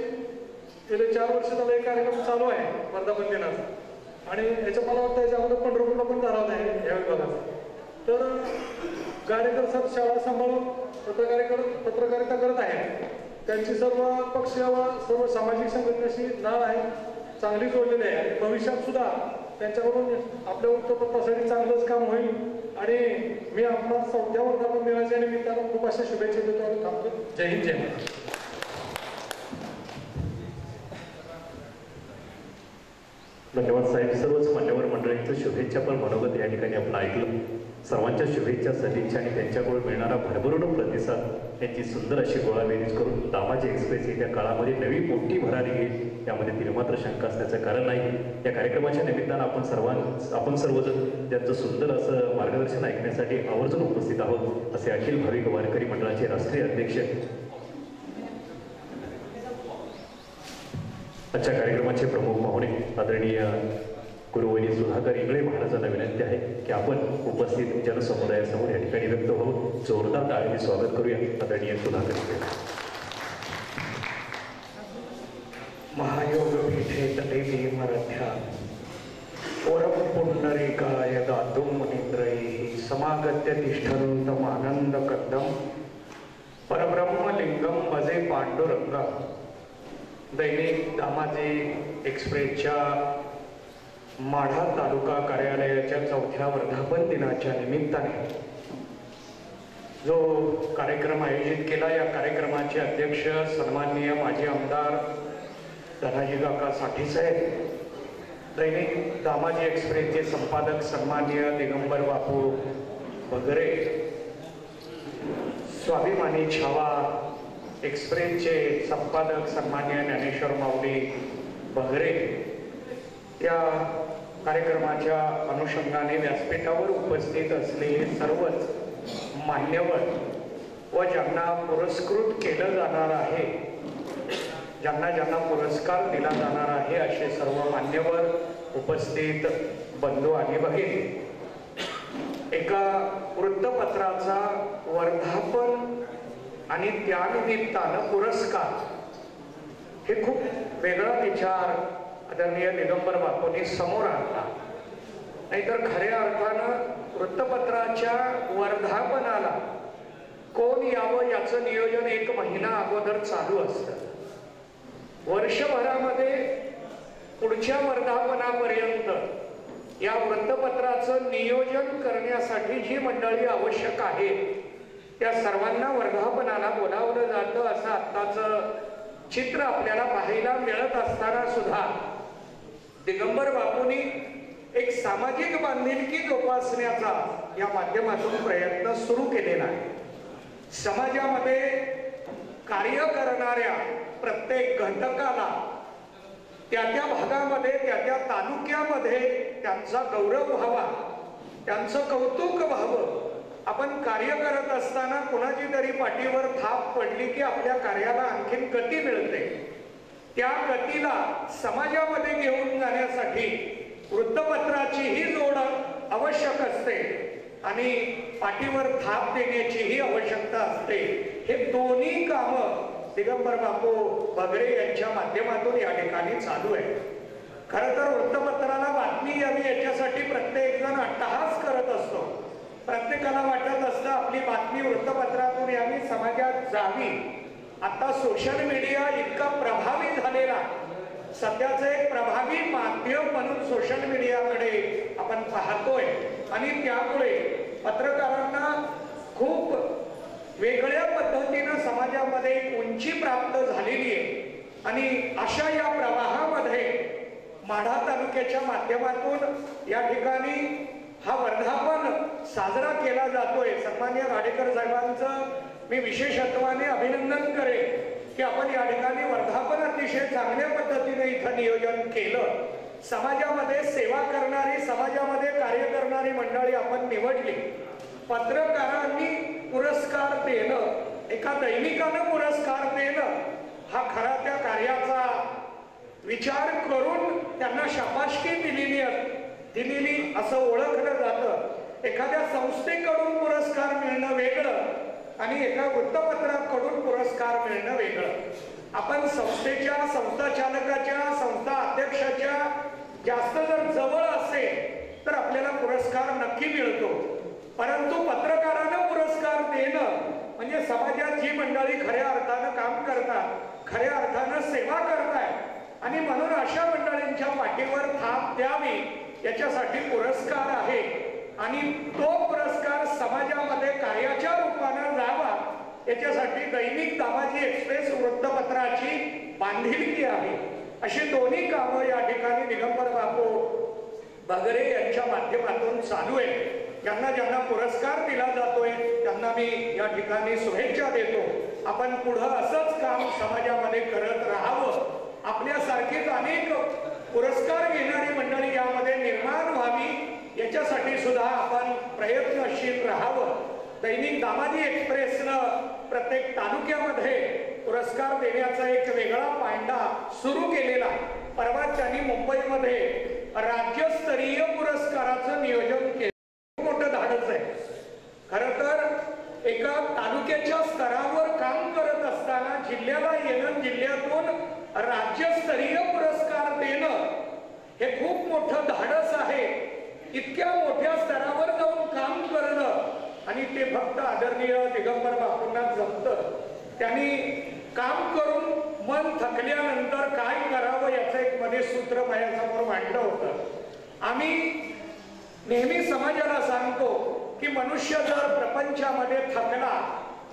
Speaker 8: गेले 4 वर्ष झाले एक कार्यक्रम चालू आहे वर्धापन दिनाचा, आणि याच्या मला वाटतं याच्यामध्ये पंढरपूरला पण झाला नाही या विभागाचा. तर गाडेकर सर शाळा सांभाळून पत्रकारिता करत आहेत. त्यांची सर्व पक्ष व सर्व सामाजिक संघटनेशी नाळ आहे, चांगली जोडलेली आहे. भविष्यात सुद्धा त्यांच्याकडून आपल्या वृत्तपत्रासाठी चांगलंच काम होईल. आणि मी आपला 4थ्या वर्धापन दिनाच्या निमित्तानं खूप अशा शुभेच्छा देतो आणि थांबतो. जय हिंद, जय महाराष्ट्र.
Speaker 2: धन्यवाद साहेब. सर्वच मान्यवर मंडळींचं शुभेच्छा पण मनोगत या ठिकाणी आपण ऐकलं. सर्वांच्या शुभेच्छा, सदिच्छा आणि त्यांच्याकडून मिळणारा भरभरून प्रतिसाद यांची सुंदर अशी गोळाबेरीज करून दामाजी एक्सप्रेस येत्या काळामध्ये नवी मोठी भरारी घेईल यामध्ये तिरमात्र शंका असण्याचं कारण नाही. या कार्यक्रमाच्या निमित्तानं आपण सर्वजण त्यांचं सुंदर असं मार्गदर्शन ऐकण्यासाठी आवर्जून उपस्थित आहोत असे अखिल भाविक वारकरी मंडळाचे राष्ट्रीय अध्यक्ष आजच्या कार्यक्रमाचे प्रमुख पाहुणे आदरणीय गुरुवैनी सुधाकर इंगळे महाराजांना विनंती आहे की आपण उपस्थित जनसमुदायासमोर या ठिकाणी व्यक्त होऊन जोरदार टाळ्यांनी स्वागत करूया. आदरणीय सुधाकर इंगळे.
Speaker 9: महायोग पीठे तटे मराठ्या ओरम पुंडरीकाय गातुम मुनींद्रैः समागत्य तिष्ठन्तम् आनंद कदम परब्रह्म लिंगम भजे पांडुरंग. दैनिक दामाजी एक्सप्रेसच्या माढा तालुका कार्यालयाच्या 4थ्या वर्धापन दिनाच्या निमित्ताने जो कार्यक्रम आयोजित केला, या कार्यक्रमाचे अध्यक्ष सन्माननीय माजी आमदार धनाजी काका साठे साहेब, दैनिक दामाजी एक्सप्रेसचे संपादक सन्माननीय दिगंबर बापू बगरे, स्वाभिमानी छावा एक्सप्रेसचे संपादक सन्माननीय ज्ञानेश्वर माऊली बगरे, या कार्यक्रमाच्या अनुषंगाने व्यासपीठावर उपस्थित असलेले सर्वच मान्यवर व ज्यांना पुरस्कृत केलं जाणार आहे, ज्यांना पुरस्कार दिला जाणार आहे, असे सर्व मान्यवर, उपस्थित बंधू आणि भगिनी, एका वृत्तपत्राचा वर्धापन आणि त्यानिमित्तानं पुरस्कार हे खूप वेगळा विचार आदरणीय दिगंबर बापूंनी समोर आणला. नाहीतर खऱ्या अर्थानं वृत्तपत्राच्या वर्धापनाला कोण यावं याचं नियोजन 1 महिना अगोदर चालू असतं. वर्षभरामध्ये पुढच्या वर्धापनापर्यंत या वृत्तपत्राचं नियोजन करण्यासाठी जी मंडळी आवश्यक आहे त्या सर्वांना वर्धापनाला बोलावलं जातं असं आत्ताचं चित्र आपल्याला पाहायला मिळत असताना सुद्धा दिगंबर बापूंनी एक सामाजिक बांधिलकी जोपासण्याचा या माध्यमातून प्रयत्न सुरू केलेला आहे. समाजामध्ये कार्य करणाऱ्या प्रत्येक घटकाला त्या भागामध्ये त्या तालुक्यामध्ये त्यांचा गौरव व्हावा, त्यांचं कौतुक व्हावं. आपण कार्य करत असताना कोणाची तरी पाठीवर थाप पडली की आपल्या कार्याला आणखीन गती मिळते. त्या गतीला समाजामध्ये घेऊन जाण्यासाठी वृत्तपत्राचीही जोड आवश्यक असते आणि पाठीवर थाप देण्याचीही आवश्यकता असते. हे दोन्ही कामं दिगंबर बापू बगरे यांच्या माध्यमातून या ठिकाणी चालू आहे. खरं तर वृत्तपत्राला बातमी यावी याच्यासाठी प्रत्येक जण अट्टहास करत असतो. प्रत्येकाला वाटत असतं आपली बातमी वृत्तपत्रातून यावी, समाजात जावी. आता सोशल मीडिया इतका प्रभावी झालेला, सध्याचं एक प्रभावी माध्यम म्हणून सोशल मीडियाकडे आपण पाहतोय आणि त्यामुळे पत्रकारांना खूप वेगळ्या पद्धतीनं समाजामध्ये एक उंची प्राप्त झालेली आहे. आणि अशा या प्रवाहामध्ये माढा तालुक्याच्या माध्यमातून या ठिकाणी हा वर्धापन साजरा केला जातोय. सन्माननीय गाडेकर साहेबांचं मी विशेषत्वाने अभिनंदन करेन की आपण या ठिकाणी वर्धापन अतिशय चांगल्या पद्धतीने इथं नियोजन केलं. समाजामध्ये सेवा करणारी, समाजामध्ये कार्य करणारी मंडळी आपण निवडली. पत्रकारांनी पुरस्कार देणं, एका दैनिकानं पुरस्कार देणं हा खरा त्या कार्याचा विचार करून त्यांना शाबासकी दिलेली असं ओळखलं जातं. एखाद्या संस्थेकडून पुरस्कार मिळणं वेगळं आणि एका वृत्तपत्राकडून पुरस्कार मिळणं वेगळं. आपण संस्थेच्या, संस्था चालकाच्या, संस्था अध्यक्षाच्या जास्त जर जवळ असेल तर आपल्याला पुरस्कार नक्की मिळतो. परंतु पत्रकारानं पुरस्कार देणं म्हणजे समाजात जी मंडळी खऱ्या अर्थानं काम करतात, खऱ्या अर्थानं सेवा करतात आणि म्हणून अशा मंडळींच्या पाठीवर थाप द्यावी याच्यासाठी पुरस्कार आहे. आणि तो पुरस्कार समाजामध्ये कार्याच्या रूपानं जावा याच्यासाठी दैनिक दामाजी एक्सप्रेस वृत्तपत्राची बांधिलकी आहे. अशी दोन्ही कामं या ठिकाणी दिगंबर बापू बगरे यांच्या माध्यमातून चालू आहे. ज्यांना पुरस्कार दिला जातोय त्यांना मी या ठिकाणी शुभेच्छा देतो. आपण पुढं असंच काम समाजामध्ये करत राहावं. आपल्यासारखीच अनेक पुरस्कार घेणारी मंडळी यामध्ये निर्माण व्हावी याच्यासाठी सुद्धा आपण प्रयत्नशील राहावं. दैनिक दामाजी एक्सप्रेसनं प्रत्येक तालुक्यामध्ये पुरस्कार देण्याचा एक वेगळा पायंडा सुरू केलेला. परवा त्यांनी मुंबईमध्ये राज्यस्तरीय पुरस्काराचं नियोजन केलं. मोठं धाडस आहे. खरं तर एका तालुक्याच्या स्तरावर काम करत असताना जिल्ह्याला येणं, जिल्ह्यातून राज्यस्तरीय पुरस्कार देणं हे खूप मोठं धाडस आहे. इतक्या मोठ्या स्तरावर जाऊन काम करणं आणि ते फक्त आदरणीय दिगंबर बापूंना जमतं. त्यांनी काम करून मन थकल्यानंतर काय करावं याचं एक मध्ये सूत्र माझ्यासमोर मांडलं होतं. आम्ही नेहमी समाजाला सांगतो की मनुष्य जर प्रपंचामध्ये थकला,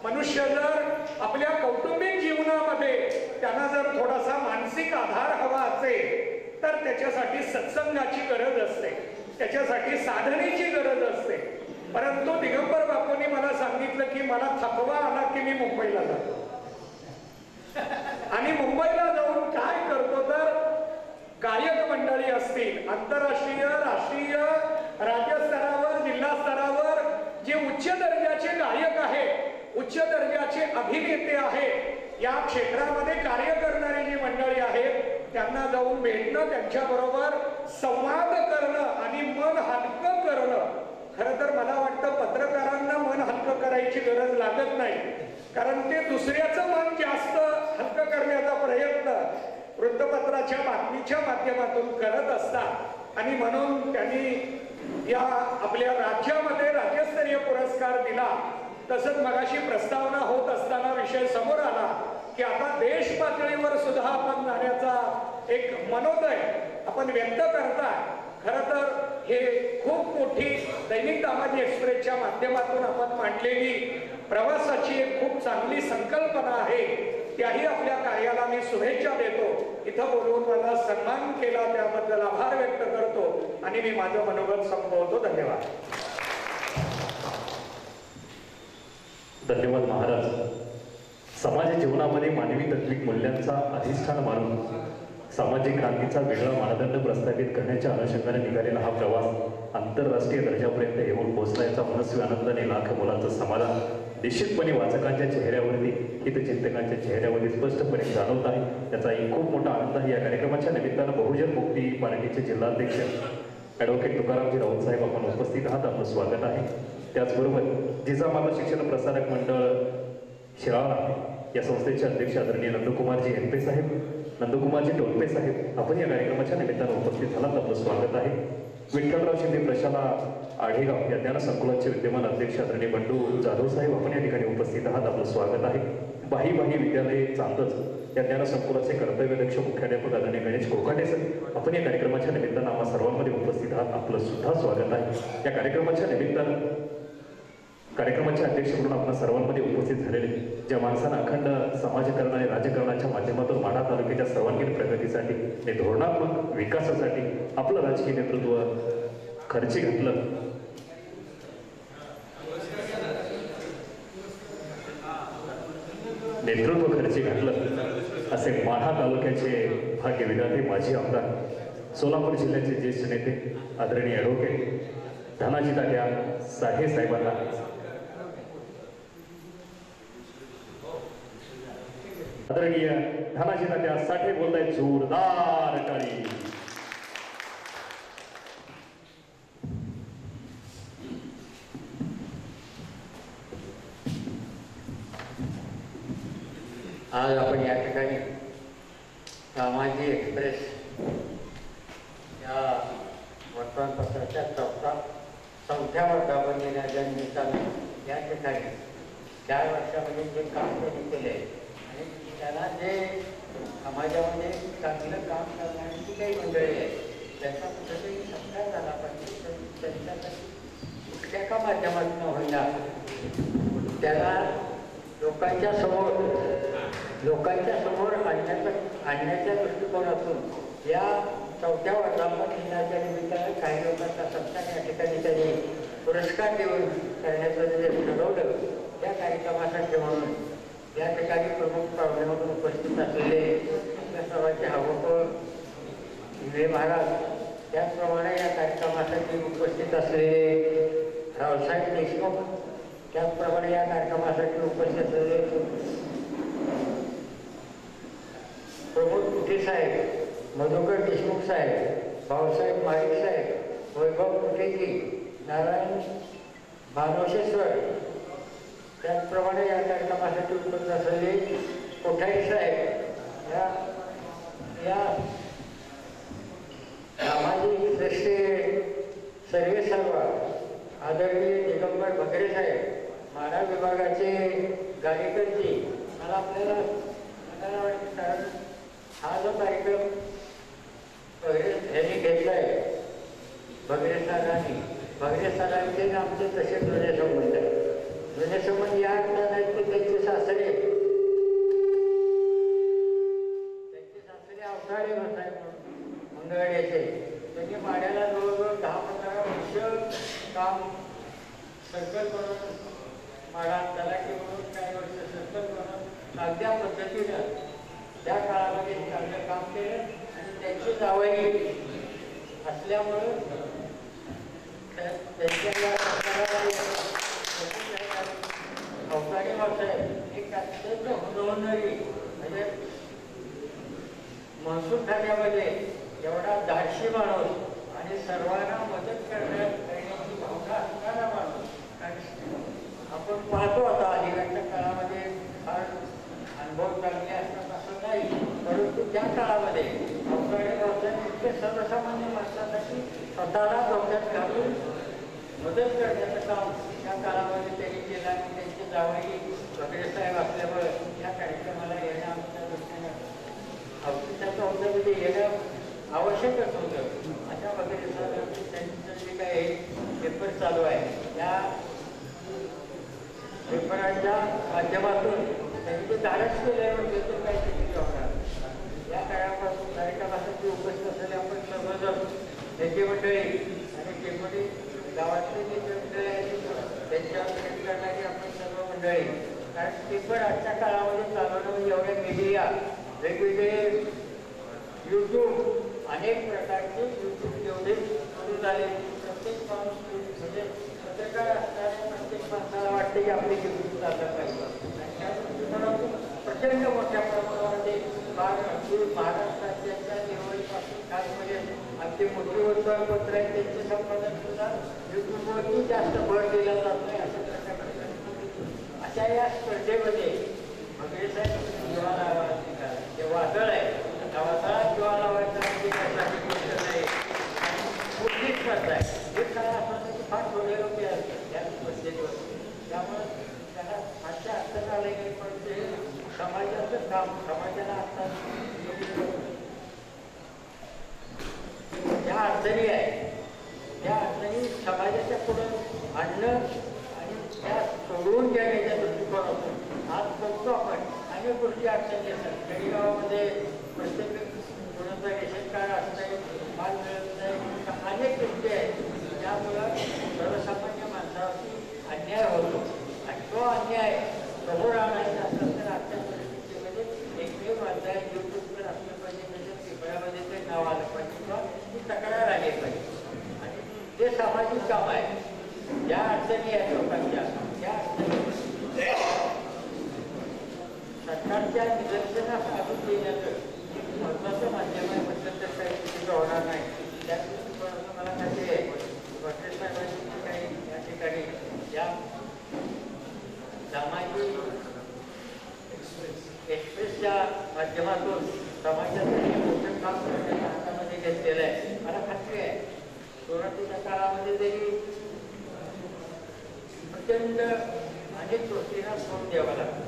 Speaker 9: मनुष्य जर आपल्या कौटुंबिक जीवनामध्ये त्यांना जर थोडासा मानसिक आधार हवा असेल तर त्याच्यासाठी सत्संगाची गरज असते, त्याच्यासाठी साधनेची गरज असते. परंतु दिगंबर बापूंनी मला सांगितलं की मला थकवा आला की मी मुंबईला जातो आणि मुंबईला जाऊन काय करतो तर गायक मंडळी असतील, आंतरराष्ट्रीय, राष्ट्रीय, राज्य स्तरावर, जिल्हा स्तरावर जे उच्च दर्जाचे गायक आहेत, उच्च दर्जाचे अभिनेते आहेत, या क्षेत्रामध्ये कार्य करणारी जी मंडळी आहेत त्यांना जाऊन भेटणं, त्यांच्याबरोबर संवाद करणं आणि मन हलकं करणं. खरं तर मला वाटतं पत्रकारांना मन हलकं करायची गरज लागत नाही. कारण ते दुसऱ्याचं मन जास्त हलकं करण्याचा प्रयत्न वृत्तपत्राच्या बातमीच्या माध्यमातून करत असतात आणि म्हणून त्यांनी या आपल्या राज्यामध्ये राज्यस्तरीय पुरस्कार दिला. तसंच मगाशी प्रस्तावना होत असताना विषय समोर आला की आता देश पातळीवर सुद्धा आपण जाण्याचा एक मनोदय आपण व्यक्त करताय. खरं तर हे खूप मोठी दैनिक तामाजी एक्सप्रेसच्या माध्यमातून आपण मांडलेली प्रवासाची एक खूप चांगली संकल्पना आहे. त्याही आपल्या कार्याला मी शुभेच्छा देतो. इथं बोलवून मला सन्मान केला त्याबद्दल आभार व्यक्त करतो आणि मी माझं मनोगत संपवतो. धन्यवाद.
Speaker 2: धन्यवाद महाराज. समाज जीवनामध्ये मानवी तत्विक मूल्यांचा अधिष्ठान मानून सामाजिक क्रांतीचा वेगळा मानदंड प्रस्थापित करण्याच्या अनुषंगाने निघालेला हा प्रवास आंतरराष्ट्रीय दर्जापर्यंत येऊन पोहोचण्याचा मनस्वी आनंदाने लाख मुलांचं समाधान निश्चितपणे वाचकांच्या चेहऱ्यावरती हितचिंतकांच्या चेहऱ्यावरती स्पष्टपणे जाणवत आहे. त्याचा एक खूप मोठा आनंद आहे. या कार्यक्रमाच्या निमित्तानं बहुजन मुक्ती पार्टीचे जिल्हाध्यक्ष ॲडव्होकेट तुकारामजी राऊत साहेब आपण उपस्थित आहात. आपलं स्वागत आहे. त्याचबरोबर जिजामाता शिक्षण प्रसारक मंडळ शिराळा या संस्थेचे अध्यक्ष आदरणीय नंदकुमारजी एनपे साहेब, नंदकुमारजी टोलपे साहेब आपण या कार्यक्रमाच्या निमित्तानं उपस्थित झालात. आपलं स्वागत आहे. विठ्ठलराव शिंदे प्रशाला आढेगाव या ज्ञान संकुलाचे विद्यमान अध्यक्ष आदरणीय बंडू जाधव साहेब आपण या ठिकाणी उपस्थित आहात. आपलं स्वागत आहे. बाही विद्यालय चांदच या ज्ञान संकुलाचे कर्तव्यदक्ष मुख्याध्यापक आदरणीय गणेश कोकाटे सर आपण या कार्यक्रमाच्या निमित्तानं आम्हा सर्वांमध्ये उपस्थित आहात. आपलं सुद्धा स्वागत आहे. या कार्यक्रमाच्या निमित्तानं कार्यक्रमाचे अध्यक्ष म्हणून आपण सर्वांमध्ये उपस्थित झालेले ज्या माणसांना अखंड समाजकारण आणि राजकारणाच्या माध्यमातून माढा तालुक्याच्या सर्वांगीण प्रगतीसाठी आणि धोरणात्मक विकासासाठी आपलं राजकीय नेतृत्व खर्ची घातलं. असे माढा तालुक्याचे भाग्यविधाते माजी आमदार सोलापूर जिल्ह्याचे ज्येष्ठ नेते आदरणीय ॲडव्होकेट धनाजी तात्या साठे साहेबांना आदरणीय धनाजी तात्या साठे बोलताय जोरदार टाळी.
Speaker 10: आज आपण या ठिकाणी तामाजी एक्सप्रेस या वर्तमानपत्राच्या चौथ्या वर्धापन दिनाच्या निमित्तानं या ठिकाणी 4 वर्षामध्ये जे काम त्यांनी केले आणि त्याला जे समाजामध्ये चांगलं काम करणारी जी काही मंडळी आहे त्याचा कुठेतरी सत्कार झाला पाहिजे. त्यांच्यासाठी कुठल्या का माध्यमातून होईना त्याला लोकांच्या समोर आणण्याच्या दृष्टिकोनातून या चौथ्या वर्धापन दिनाच्या निमित्तानं काही लोकांचा सत्कार या ठिकाणी त्यांनी पुरस्कार देऊन करण्याचं जे ठरवलं त्या कार्यक्रमासाठी म्हणून या ठिकाणी प्रमुख पाहुणे म्हणून उपस्थित असलेले आपल्या सर्वांचे हवं इंगळे महाराज, त्याचप्रमाणे या कार्यक्रमासाठी उपस्थित असलेले रावसाहेब देशमुख, त्याचप्रमाणे या कार्यक्रमासाठी उपस्थित असलेले प्रमोद कुठे साहेब, मधुकर देशमुख साहेब, भाऊसाहेब माळी साहेब, वैभव कुठेजी, नारायण भानोशेश्वर, त्याचप्रमाणे या कार्यक्रमासाठी उपस्थित असलेले कोठारी साहेब, या सामाजिक दृष्टीने सर्वे सर्व आदरणीय दिगंबर भगरे साहेब, माढा विभागाचे गाडेकरजी. मला आपल्याला कारण हा जो कार्यक्रम यांनी घेतला आहे भगरे सरांचे आमचे तसे जुने संबंध आहेत. जुने संबंध या अर्थात आहेत की त्यांचे सासरे अवसाळे साहेब मंगळवाड्याचे त्यांनी माड्याला जवळजवळ 10-15 वर्ष काम सर्कल करून माडा तलाठी म्हणून काही वर्ष सर्कल करून अगद्या पद्धतीनं त्या काळामध्ये चांगलं काम केलं आणि त्यांची जावई असल्यामुळं त्यांच्या अवकाळी साहेब एक अत्यंत होणारी म्हणजे महसूल खात्यामध्ये एवढा धाडशी माणूस आणि सर्वांना मदत करण्याची भावना असणारा माणूस. आपण पाहतो आता अलीकडच्या काळामध्ये फार अनुभव चांगले असतात असं नाही, परंतु त्या काळामध्ये अवकाळी व्यवसाय इतके सर्वसामान्य माणसासाठी स्वतःला डोक्यात घालून मदत करण्याचं काम त्या काळामध्ये त्यांनी केलं आणि त्यांचे जावई वगैरे साहेब असल्यामुळे या कार्यक्रमाला येणं आमच्या दृष्टीनं औषधाचं होतं म्हणजे येणं आवश्यकच होतं. अशा वगैरे त्यांचं जे काही पेपर चालू आहे त्या पेपरांच्या माध्यमातून त्यांनी जे धाडस केल्यावर त्याचं काही शिकले होणार या काळापासून कार्यक्रमासाठी उपस्थित असलेले आपण सर्वजण नेते मंडळी आणि टेपडी गावातले नेते मंडळी आहेत त्यांच्यावर प्रेम करणारी आपण सर्व मंडळी, कारण पेपर आजच्या काळामध्ये चालवणं म्हणजे एवढ्या मीडिया वेगवेगळे यूट्यूब अनेक प्रकारचे यूट्यूब जेवढे सुरू झाले प्रत्येक माणूस म्हणजे पत्रकार असणाऱ्या प्रत्येक माणसाला वाटते की आपले यूट्यूब चाललं पाहिजे. प्रचंड मोठ्या प्रमाणामध्ये महाराष्ट्राच्या निवडीपासून खासमध्ये अगदी मोठी वर्तमानपत्र आहेत त्यांचे संपादन सुद्धा यूट्यूबवरती जास्त भर दिला जात नाही अशा प्रकारचे. अशा या स्पर्धेमध्ये वगैरे साहेब जीवा लावायचा जे वादळ आहे त्या वादळात जीवा लावायचा म्हणजे त्यासाठी गोष्ट नाही कुठली स्पर्धा आहे हे काय असं की फार थोडे लोक असतात त्या स्पर्धेवर. त्यामुळे त्याला फारशा अडचण आले नाही, पण ते समाजाचं काम समाजाला आता ज्या अडचणी आहे त्या अडचणी समाजाच्या पुढं आणणं आणि त्या सोडवून घेण्याच्या दृष्टिकोनातून आज बघतो आपण अनेक गोष्टी अडचणी असतात. खेडेगावामध्ये प्रत्येक कोणाचं रेशन कार्ड असतंय, माल मिळत नाही, अनेक गोष्टी आहेत त्यामुळं सर्वसामान्य माणसावरती अन्याय होतो आणि तो अन्याय समोर आणायचा असेल तर आजच्या परिस्थितीमध्ये एकमेव माणसं आहे यूट्यूबवर असलं पाहिजे, त्याच्या पेपरामध्ये ते नाव आलं पाहिजे किंवा ती तक्रार आली पाहिजे आणि ते सामाजिक काम आहे. ज्या अडचणी आहेत लोकांच्या त्या अडचणी सरकारच्या निदर्शनास आणून देण्याचं महत्त्वाचं माध्यम आहे म्हटलं तर काही चुकीचं होणार नाही. त्या दृष्टिकोनातून मला खात्री आहे वकील साहेबांची काही या ठिकाणी या सामाजिक एक्सप्रेसच्या माध्यमातून समाजासाठी मोठं काम करण्याच्या हातामध्ये घेतलेलं आहे. मला खात्री आहे सुरुवातीच्या काळामध्ये जरी प्रचंड अनेक गोष्टींना फोन द्यावा लागतो.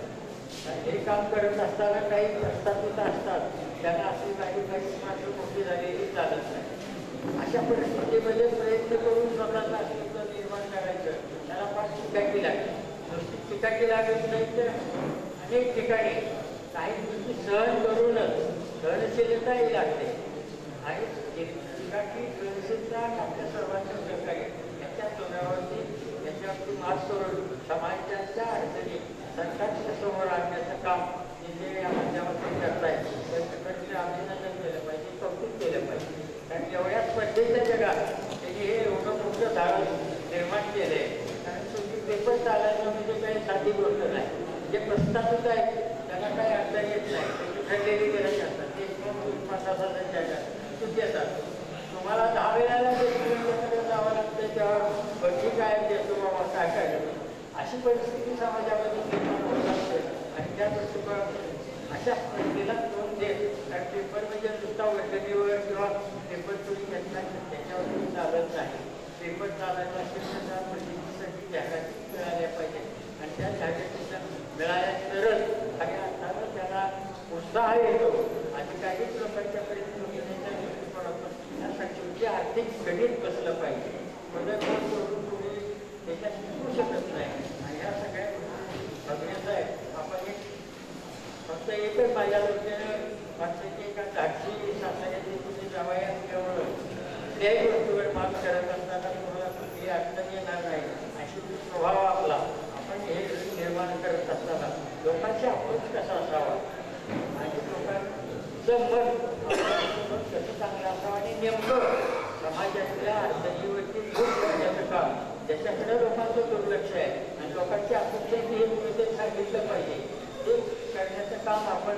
Speaker 10: हे काम करत असताना काही प्रस्थापित असतात त्यांना अशी काही मात्र मोठी झालेली चालत नाही. अशा परिस्थितीमध्ये प्रयत्न करून स्वतःचं अस्तित्व निर्माण करायचं त्याला फार चिकाटी लागते. नुसती चिकाटी लागत नाही तर अनेक ठिकाणी काही गोष्टी सहन करूनच सहनशीलताही लागते आणि चिकाटी सहनशीलता आपल्या सर्वांच्या सहकार्य याच्या जोरावरती याच्यावरती मात करून समाजाच्या अडचणी सरकारच्या समोर आणण्याचं काम जे या माध्यमातून करताय त्याच्याकडे अभिनंदन केलं पाहिजे, कौतुक केलं पाहिजे. कारण एवढ्या स्पर्धेच्या जगात त्यांनी हे एवढं मोठं धाडस निर्माण केलं आहे. कारण तुम्ही पेपर चालायचं म्हणजे काही साधी गोष्ट नाही. जे प्रस्थापित आहेत त्यांना काही अडचण येत नाही, त्यांची ठरलेली गरज असतात ते 5,000 जगात चुकी येतात. तुम्हाला 10 वेळाला जे जावं लागतं तेव्हा बघी काय देतो बाबा काय काय अशी परिस्थिती समाजामध्ये निर्माण होत असते आणि त्या दृष्टिकोनातून अशा स्पर्धेला तोंड देत कारण पेपर म्हणजे नुसता वैद्यकीवर किंवा पेपर चोरी घेतला त्याच्यावरती चालत नाही. पेपर चालायचा असेल तर त्या परिस्थितीसाठी जाहिराती मिळाल्या पाहिजे आणि त्या जाहिरातीला मिळाल्या तरच आणि अर्थानं त्याला उत्साह येतो आणि काही लोकांच्या परिस्थितीच्या दृष्टिकोनातून त्यासाठी आर्थिक गणित बसलं पाहिजे. मदत करून तुम्ही त्याच्यात शिकू शकत नाही आणि ह्या सगळ्या बघण्याचं आहे. आपण एक फक्त एकच माझ्या दृष्टीनं वाटतं की एका धाडसी शासनाची तुम्ही जावया असल्यामुळं कुठल्याही गोष्टीवर मात करत असताना तुम्हाला कुठली अडचण येणार नाही अशी स्वभाव आपला आपण हे निर्माण करत असताना लोकांचा अप्रोच कसा असावा आणि लोकांचं मत कसं चांगलं असावं आणि नेमकं समाजातल्या अडचणीवरती दूर करण्याचं काम ज्याच्याकडे लोकांचं दुर्लक्ष आहे आणि लोकांची अपेक्षा हे तुम्ही ते सांगितलं पाहिजे ते करण्याचं काम आपण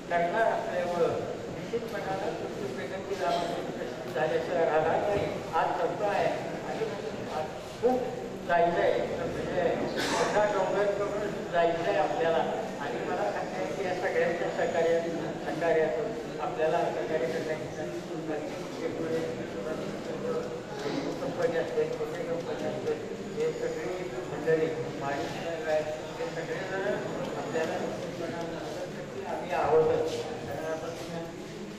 Speaker 10: करणार असल्यामुळं निश्चितपणानं तुमची प्रगती झाल्याचं राहणार नाही. आज संप आहे आणि खूप जायचं आहे मोठा डोंगर करून जायचं आहे आपल्याला. आणि मला सांगायचं की या सगळ्यांच्या सहकार्यातून आपल्याला सहकार्य करण्याची कंपनी असते, छोटे कंपनी असते, हे सगळी मंडळी हे सगळेजण आपल्याला आम्ही आहोतच.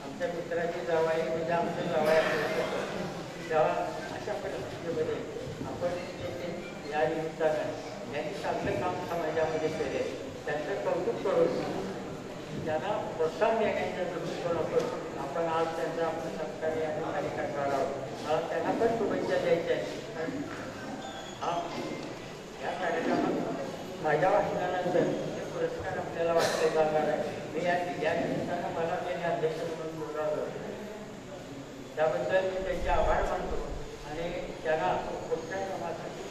Speaker 10: आमच्या मित्राची जावाई म्हणजे आमच्या जावाई तेव्हा अशा परिस्थितीमध्ये आपण या निमित्तानं यांनी चांगलं काम समाजामध्ये केले, त्यांचं कौतुक करून त्यांना प्रोत्साहन देण्याच्या दृष्टिकोनातून आपण आज त्यांचा आपण सत्कार या ठिकाणी करणार आहोत. मला त्यांना पण शुभेच्छा द्यायच्या आहेत. या कार्यक्रमात माझ्या वाचनानंतर हे पुरस्कार आपल्याला वाटले जाणार आहे. मी या निमित्तानं मला त्यांनी अध्यक्ष म्हणून बोलावलं, त्याबद्दल मी त्यांचे आभार मानतो. आणि त्यांना पुढच्या कामासाठी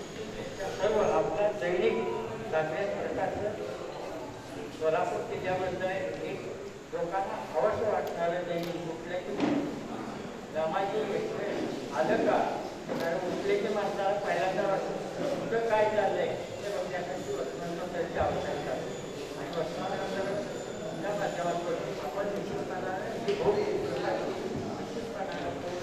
Speaker 10: सर्व आपला दैनिक चांगल्याच प्रकारचं सोलापूर जिल्ह्याबद्दल एक लोकांना अवश्य वाटणारं दैनिक कुठल्याही सामाजिक एक्सप्रेस आलं का, कारण उठलेली माणसाला पहिल्यांदा वाटतं कुठं काय चाललंय ते बघण्यासाठी वर्तमानपत्राची आवश्यकता आहे. आणि वर्तमानपत्राच्या माध्यमातून आपण निश्चितपणाने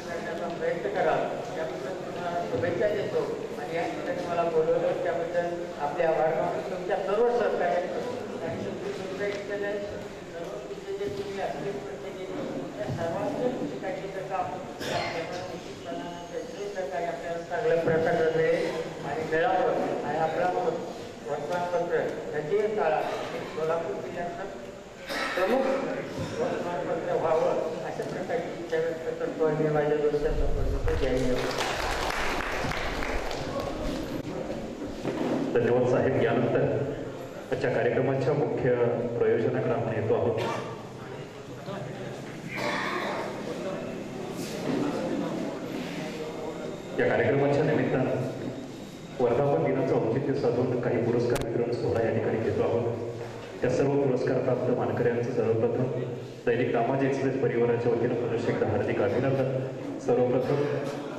Speaker 10: करण्याचा प्रयत्न कराल, त्याबद्दल तुम्हाला शुभेच्छा देतो. आणि या ठिकाणी मला बोलवलं त्याबद्दल आपले आभार मानून तुमच्या सर्व सहकार्याने आणि तुमच्या इथले सर्व तुमचे जे तुम्ही असले प्रतिनिधी त्या सर्वांचं शिकायचं काम निश्चितपणानं त्याचे सहकार्य आपल्याला चांगल्या प्रकारे मिळेल आणि मिळावं. आणि आपला वर्तमानपत्र याची काळा सोलापूर जिल्ह्याचं प्रमुख वर्तमानपत्र व्हावं अशा प्रकारची इच्छा व्यक्त करतो. आणि माझ्या दोषांचा जय.
Speaker 2: धन्यवाद साहेब. यानंतर आजच्या कार्यक्रमाच्या मुख्य प्रयोजनाकडे आपण येतो आहोत. या कार्यक्रमाच्या निमित्तानं वर्धापन दिनाचं औचित्य साधून काही पुरस्कार वितरण सोहळा या ठिकाणी घेतो आहोत. त्या सर्व पुरस्कार प्राप्त मानकऱ्यांचं सर्वप्रथम दैनिक दामाजी एक्सप्रेस परिवाराच्या वतीनं पुनश्च एकदा हार्दिक अभिनंदन. सर्वप्रथम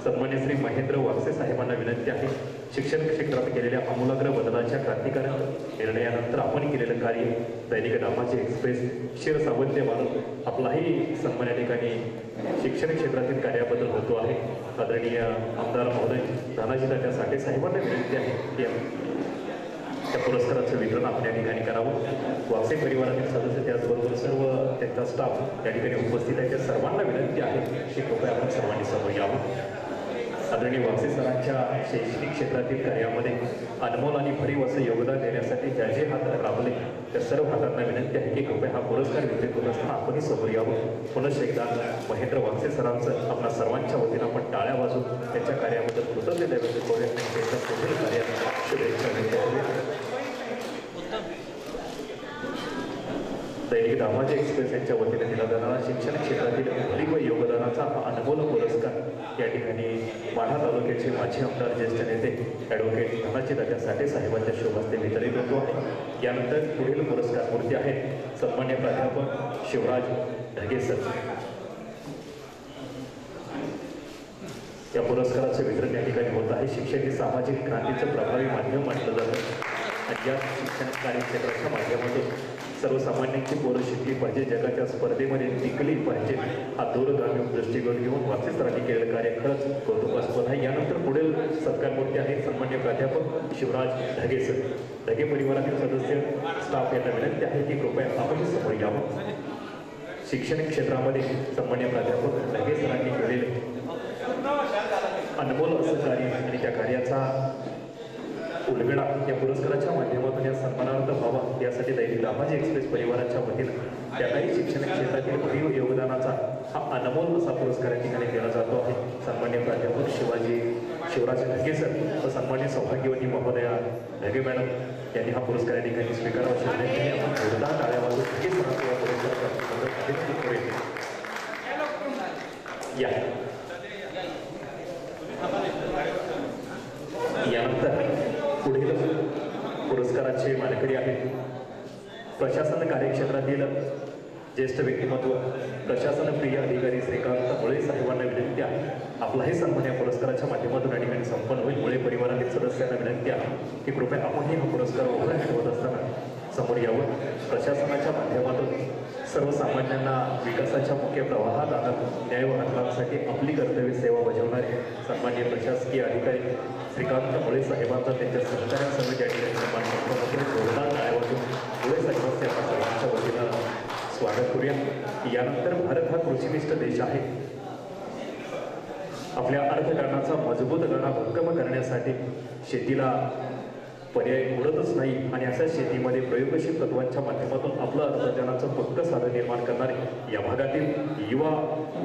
Speaker 2: सन्मान्य श्री महेंद्र वागसे साहेबांना विनंती आहे, शिक्षण क्षेत्रात केलेल्या आमूलाग्र बदलाच्या क्रांतिकारक निर्णयानंतर आपण केलेलं कार्य दैनिक दामाजी एक्सप्रेस शिरसावंत्य मानून आपलाही सन्मान या ठिकाणी शिक्षण क्षेत्रातील कार्याबद्दल होतो आहे. आदरणीय आमदार महोदय धनाजी दादा साठे साहेबांना विनंती आहे की त्या पुरस्काराचं वितरण आपण या ठिकाणी करावं. वागसे परिवारातील सदस्य त्याचबरोबर सर्व त्यांचा स्टाफ या ठिकाणी उपस्थित आहे. त्या सर्वांना विनंती आहे की कृपया आपण सर्वांनी समोर यावं. आदरणीय वागसे सरांच्या शैक्षणिक क्षेत्रातील कार्यामध्ये अनमोल आणि भरीव असं योगदान देण्यासाठी ज्या जे हात राबले त्या सर्व हातांना विनंती आहे की कृपया हा पुरस्कार वितरित होत असताना आपणही समोर यावं. पुनश्च एकदा महेंद्र वागसे सरांचं आपल्या सर्वांच्या वतीनं आपण टाळ्या वाजून त्यांच्या कार्याबद्दल कृतज्ञता व्यक्त करूया आणि त्यांच्या पुढील कार्याला शुभेच्छा व्यक्त करूया. दैनिक दामाजी एक्सप्रेस यांच्या वतीने दिला जाणारा शिक्षण क्षेत्रातील भरीव योगदानाचा हा अनमोल पुरस्कार या ठिकाणी माढा तालुक्याचे माजी आमदार ज्येष्ठ नेते ॲडव्होकेट धनाजी दादा साठे साहेबांच्या शुभ हस्ते वितरित होतो आहे. यानंतर पुढील पुरस्कार मूर्ती आहेत सन्मान्य प्राध्यापक शिवराज ढगे सर. या पुरस्काराचे वितरण या ठिकाणी होत आहे. शिक्षण हे सामाजिक क्रांतीचं प्रभावी माध्यम मानलं जातं आणि या शिक्षण कार्यक्षेत्राच्या माध्यमातून सर्वसामान्यांची पोरं शिकली पाहिजे, जगाच्या स्पर्धेमध्ये टिकली पाहिजे हा दूरगामी दृष्टिकोन घेऊन वागसे सरांनी केलेलं कार्य खरंच कौतुकास्पद आहे. यानंतर पुढील सत्कारमूर्ती आहे सन्मान्य प्राध्यापक शिवराज ढगे सर. ढगे परिवारातील सदस्य स्टाफ यांना विनंती आहे की कृपया आपणही समोर यावं. शिक्षण क्षेत्रामध्ये सन्मान्य प्राध्यापक ढगे सरांनी केलेले अनमोल असं कार्य आणि त्या कार्याचा उलगडा या पुरस्काराच्या माध्यमातून या सन्मानार्थ व्हावा यासाठी दैनिक दामाजी एक्सप्रेस परिवाराच्या वतीनं त्यालाही शिक्षण क्षेत्रातील भरीव योगदानाचा हा अनमोल असा पुरस्कार या ठिकाणी दिला जातो आहे. सन्मान्य प्राध्यापक शिवराज ढगे सर व सन्मान्य सौभाग्यवती महोदया ढगे मॅडम यांनी हा पुरस्कार या ठिकाणी स्वीकारावा शोधण्याची आपण जोरदार टाळ्या वाजवून ढगे सरांचा या पुरस्काराचा या. यानंतर पुढील पुरस्काराचे मानकरी आहेत प्रशासन कार्यक्षेत्रातील ज्येष्ठ व्यक्तिमत्व प्रशासन प्रिय अधिकारी श्रीकांत मुळे साहेबांना विनंती आहे आपलाही सन्मान या पुरस्काराच्या माध्यमातून या ठिकाणी संपन्न होईल. मुळे परिवारातील सदस्यांना विनंती आहे की कृपया आपणही हा पुरस्कार उभा ठेवत असताना समोर यावं. प्रशासनाच्या माध्यमातून सर्वसामान्यांना विकासाच्या मुख्य प्रवाहात आणत न्याय व हक्कांसाठी आपली कर्तव्य सेवा बजावणारे सन्माननीय प्रशासकीय अधिकारी श्रीकांत मुळे साहेबांचा त्यांच्या सहकाऱ्यांसह या ठिकाणी सन्मान संपन्न जोरदार टाळ्यावाजून मुळे साहेबांचे आपण सर्वांच्या वतीनं स्वागत करूया. यानंतर भारत हा कृषीनिष्ठ देश आहे. आपल्या अर्थकारणाचा मजबूत गणा भक्कम करण्यासाठी शेतीला पर्याय उडतच नाही आणि अशा शेतीमध्ये प्रयोगशील तत्वांच्या माध्यमातून आपलं अर्थार्जनाचं पक्क साधन निर्माण करणारे या भागातील युवा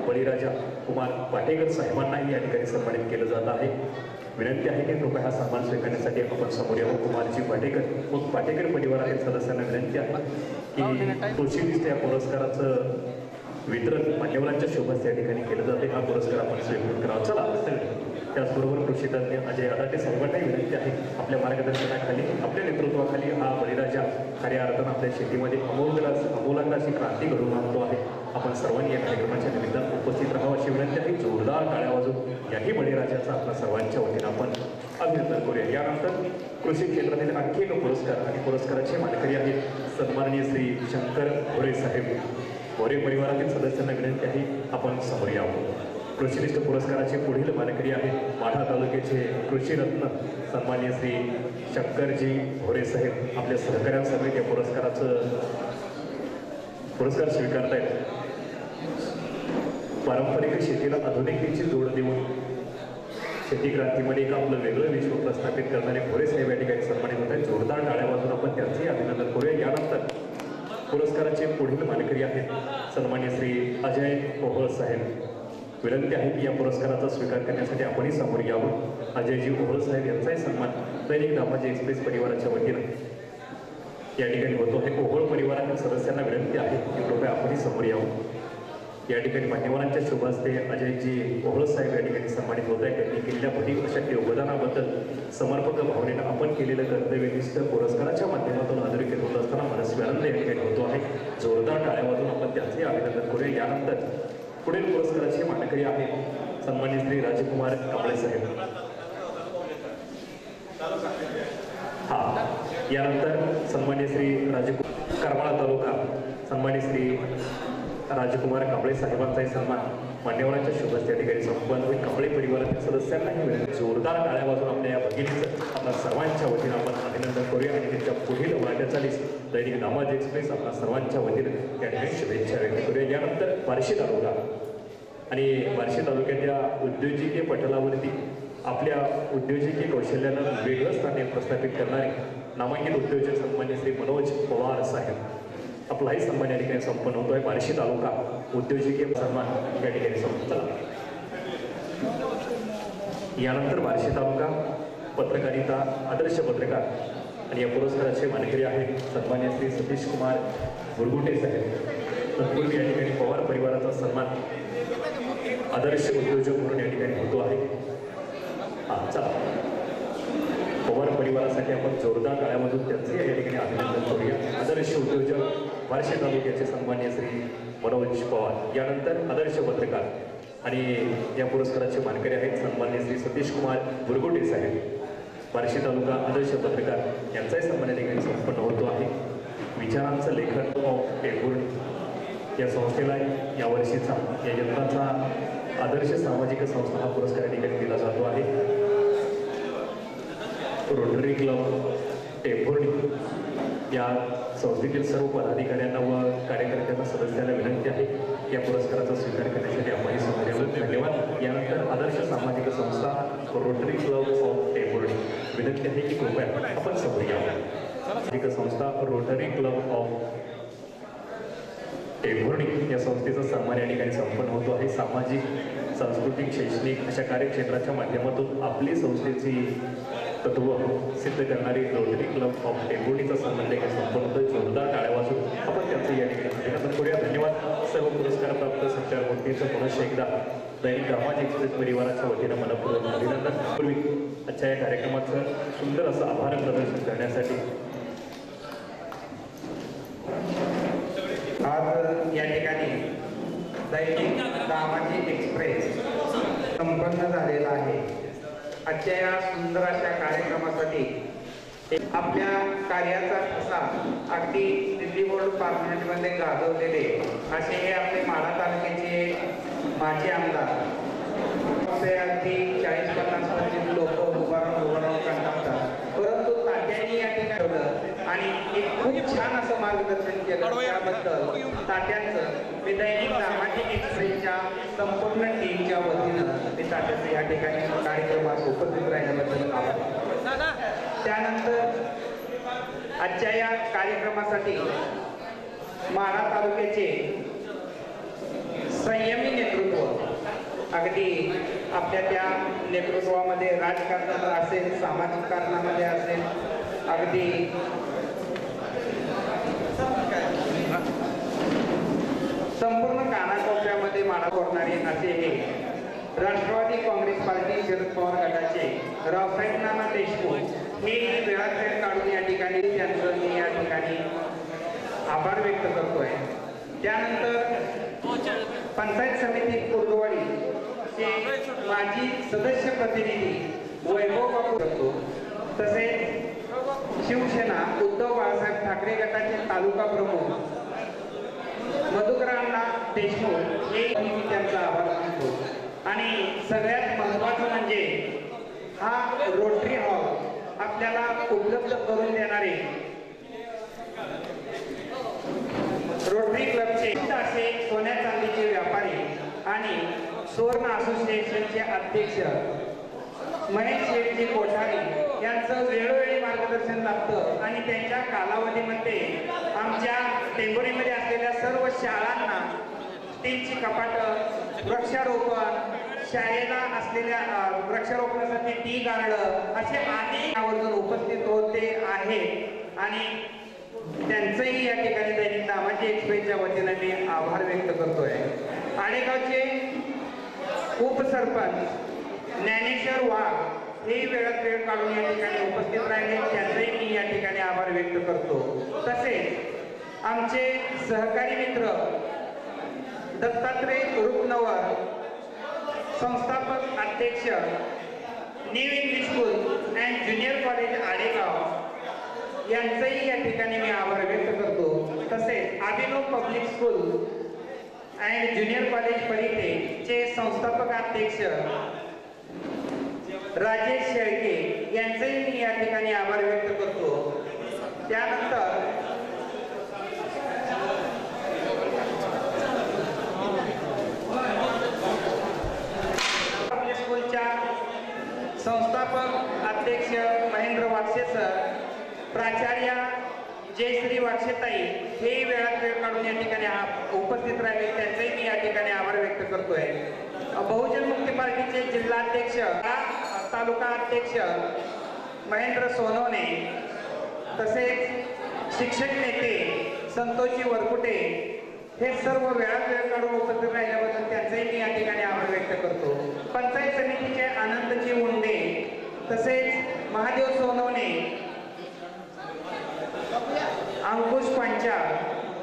Speaker 2: बळीराजा कुमार पाटेकर साहेबांनाही या ठिकाणी सन्मानित केलं जात आहे. विनंती आहे की कृपया हा सन्मान स्वीकारण्यासाठी आपण समोर यावं. कुमारजी पाटेकर व पाटेकर परिवारातील सदस्यांना विनंती आहे की कृषीनिष्ठ या पुरस्काराचं वितरण मान्यवरांच्या शोभास या ठिकाणी केलं जाते. हा पुरस्कार आपण स्वीकार करावा. चला त्याचबरोबर कृषीतज्ञ अजय अदाटे साहेबांनाही विनंती आहे आपल्या मार्गदर्शनाखाली आपल्या नेतृत्वाखाली हा बळीराजा खऱ्या अर्थानं आपल्या शेतीमध्ये अमोलाग्र अशी क्रांती घडवून आणतो आहे. आपण सर्वांनी या कार्यक्रमाच्या निमित्तानं उपस्थित राहावं अशी विनंती आहे. जोरदार टाळ्या वाजवून याही बळीराजाचा आपल्या सर्वांच्या वतीनं आपण अभिनंदन करूया. यानंतर कृषी क्षेत्रातील आणखी एक पुरस्कार आणि पुरस्काराचे मानकरी आहेत सन्माननीय श्री शंकर भोरे साहेब. भोरे परिवारातील सदस्यांना विनंती आहे आपण समोर यावं. कृषीनिष्ठ पुरस्काराचे पुढील मानकरी आहेत माढा तालुक्याचे कृषीरत्न सन्माननीय श्री शंकरजी भोरे साहेब. आपल्या सहकाऱ्यांसमवेत या पुरस्कार स्वीकारतायत. पारंपरिक शेतीला आधुनिकतेची जोड देऊन शेती क्रांतीमध्ये एक आपलं वेगळं विश्व प्रस्थापित करणारे भोरे साहेब या ठिकाणी सन्मानित होत आहेत. जोरदार टाळ्या वाजून आपण त्यांचंही अभिनंदन करूया. यानंतर पुरस्काराचे पुढील मानकरी आहेत सन्माननीय श्री अजय ओहळ साहेब. विनंती आहे की या पुरस्काराचा स्वीकार करण्यासाठी आपणही समोर यावं. अजयजी ओहळ साहेब यांचाही सन्मान दैनिक दामाजी एक्सप्रेस परिवाराच्या वतीनं या ठिकाणी होतो आहे. ओहळ परिवारातील सदस्यांना विनंती आहे की कृपया आपणही समोर यावं. या ठिकाणी मान्यवरांच्या शुभास्ते अजयजी ओहळ साहेब या ठिकाणी सन्मानित होत आहे. त्यांनी केलेल्या भरीव अशा योगदानाबद्दल समर्पक भावनेनं आपण केलेलं कर्तव्यनिष्ठ पुरस्काराच्या माध्यमातून अधोरेखित होत असताना मनस्वी आनंद या ठिकाणी होतो आहे. जोरदार टाळ्या वाजून आपण त्यांचंही अभिनंदन करूया. यानंतर पुढील पुरस्काराचे मानकरी आहेत सन्माननीय श्री राजकुमार कांबळे साहेब. यानंतर सन्माननीय श्री करमाळा तालुका सन्माननीय श्री राजकुमार कांबळे साहेबांचाही सन्मान मान्यवरांच्या शुभास त्या ठिकाणी संपन्न होईल. कांबळे परिवारातील सदस्यांनाही विनंती जोरदार टाळ्या वाजून आपल्या या भगिनीचं आपल्या सर्वांच्या वतीनं आपण अभिनंदन करूया आणि त्यांच्या पुढील वाटचालीस दैनिक दामाजी एक्सप्रेस आपल्या सर्वांच्या वतीनं त्या ठिकाणी शुभेच्छा व्यक्त करूया. यानंतर बार्शी तालुका आणि बार्शी तालुक्याच्या उद्योजकीय पटलावरती आपल्या उद्योजकीय कौशल्यानं वेगळं स्थान प्रस्थापित करणारे नामांकित उद्योजक सन्मान्य श्री मनोज पवार साहेब. आपलाही सन्मान या ठिकाणी संपन्न होतोय. बार्शी तालुका उद्योजकीय सन्मान या ठिकाणी संपन्न. यानंतर बार्शी तालुका पत्रकारिता आदर्श पत्रकार आणि या पुरस्काराचे मानकरी आहेत सन्मान्य श्री सतीश कुमार बुरगुटे साहेब. तत्पूर्वी या ठिकाणी पवार परिवाराचा सन्मान आदर्श उद्योजक म्हणून या ठिकाणी होतो आहे. चला पवार परिवारासाठी आपण जोरदार टाळ्यामधून त्यांचे या ठिकाणी अभिनंदन करूया. आदर्श उद्योजक बार्शी तालुक्याचे सन्मान्य श्री मनोज पवार. यानंतर आदर्श पत्रकार आणि या पुरस्काराचे मानकरी आहेत सन्मान्य श्री सतीश कुमार बुरगुटे साहेब. बार्शी तालुका आदर्श पत्रकार यांचाही सन्मान या ठिकाणी संपन्न होतो आहे. विचारांचं लेखन ऑफ टेपूर या संस्थेला यावर्षीचा या यंत्राचा आदर्श सामाजिक संस्था हा पुरस्कार या ठिकाणी दिला जातो आहे. रोटरी क्लब टेंभुर्णी या संस्थेतील सर्व पदाधिकाऱ्यांना व कार्यकर्त्यांना सदस्यांना विनंती आहे या पुरस्काराचा स्वीकार करण्यासाठी आपणही समोर यावं. धन्यवाद. यानंतर आदर्श सामाजिक संस्था रोटरी क्लब ऑफ टेंभुर्णी विनंती आहे की कृपया आपण समोर यावं. सामाजिक संस्था रोटरी क्लब ऑफ टेंभुर्णी या संस्थेचा सन्मान या ठिकाणी संपन्न होतो आहे. सामाजिक सांस्कृतिक शैक्षणिक अशा कार्यक्षेत्राच्या माध्यमातून आपली संस्थेची तत्व सिद्ध करणारी रोटरी क्लब ऑफ टेंभुर्णीचा सन्मान देखील संपन्न होतो. जोरदार टाळ्या वाजून आपण त्यांचं या ठिकाणी अभिनंदन करूया. धन्यवाद. सर्व पुरस्कार प्राप्त संचारमूर्तीचं पुनश्च एकदा दैनिक दामाजी एक्सप्रेस परिवाराच्या वतीनं मनपूर्वक अभिनंदन. पूर्वी आजच्या या कार्यक्रमाचं सुंदर असं आभार प्रदर्शन करण्यासाठी आज या
Speaker 7: दैनिक दामाजी एक्सप्रेस संपन्न झालेला आहे. आजच्या या सुंदर अशा कार्यक्रमासाठी आपल्या कार्याचा ठसा अगदी दिल्ली बोर्ड पार्लमेंटमध्ये गाजवलेले असे हे आपले माढा तालुक्याचे माजी आमदार अगदी 40-50 लोक उभारून करतात, परंतु तात्यांनी या ठिकाणी आणि एक खूप छान असं मार्गदर्शन केलं. त्याबद्दल तात्यांचं मी दैनिक सामाजिक एक्सप्रेसच्या संपूर्ण टीमच्या वतीनं मी तात्याचं या ठिकाणी कार्यक्रमात उपस्थित राहिल्याबद्दल आभार. त्यानंतर आजच्या या कार्यक्रमासाठी माढा तालुक्याचे संयमी नेतृत्व, अगदी आपल्या त्या नेतृत्वामध्ये राजकारणात असेल, सामाजिक कारणामध्ये असेल, अगदी संपूर्ण कानाकोपऱ्यामध्ये माढा कोरणारे असे हे राष्ट्रवादी काँग्रेस पार्टी शरद पवार गटाचे रावसाहेब नाना देशमुख हे वेळात वेळ काढून या ठिकाणी त्यांचं मी या ठिकाणी आभार व्यक्त करतोय. त्यानंतर पंचायत समिती कुर्डवाडी चे माजी सदस्य प्रतिनिधी वैभव बापू करतो, तसेच शिवसेना उद्धव बाळासाहेब ठाकरे गटाचे तालुका प्रमुख मधुकरांना देशमुख हे मी त्यांचा आभार मानतो. आणि सगळ्यात महत्त्वाचं म्हणजे हा रोटरी हॉल आपल्याला उपलब्ध करून देणारे रोटरी क्लबचे असे सोन्या चांदीचे व्यापारी आणि सुवर्ण असोसिएशनचे अध्यक्ष महेश शेठजी कोठारी यांचं वेळोवेळी मार्गदर्शन लाभतं आणि त्यांच्या कालावधीमध्ये आमच्या टेंभुरीमध्ये असलेल्या सर्व शाळांना स्टीलची कपाटं, वृक्षारोपण, शाळेला असलेल्या वृक्षारोपणासाठी टी गार्डन असे अनेक आवर्जून उपस्थित होते आहे. आणि त्यांचंही या ठिकाणी दैनिक दामाजी एक्सप्रेसच्या वतीने मी आभार व्यक्त करतोय. आडेगावचे उपसरपंच ज्ञानेश्वर वाघ हे वेळात वेळ काढून या ठिकाणी उपस्थित राहिले, त्यांचंही मी या ठिकाणी आभार व्यक्त करतो. तसेच आमचे सहकारी मित्र दत्तात्रय रुपनवर संस्थापक अध्यक्ष new English school and junior college Adegaon यांचंही या ठिकाणी मी आभार व्यक्त करतो. तसेच Abhinav public school and junior college Parite चे संस्थापक अध्यक्ष राजेश शेळके यांचंही मी या ठिकाणी आभार व्यक्त करतो. त्यानंतर पब्लिक स्कूलच्या संस्थापक अध्यक्ष महेंद्र वाक्षे सर, प्राचार्य जयश्री वाक्षेताई हे वेळात वेळ काढून या ठिकाणी उपस्थित राहिले, त्यांचेही मी या ठिकाणी आभार व्यक्त करतोय. बहुजन मुक्ती पार्टीचे जिल्हाध्यक्ष तालुका अध्यक्ष महेंद्र सोनवणे, तसेच शिक्षक नेते संतोषजी वरकुटे हे सर्व वेळात वेळ काढून उपस्थित राहिल्याबद्दल त्यांचेही मी या ठिकाणी आभार व्यक्त करतो. पंचायत समितीचे अनंतजी उंडे, तसेच महादेव सोनवणे, अंकुश पंचाल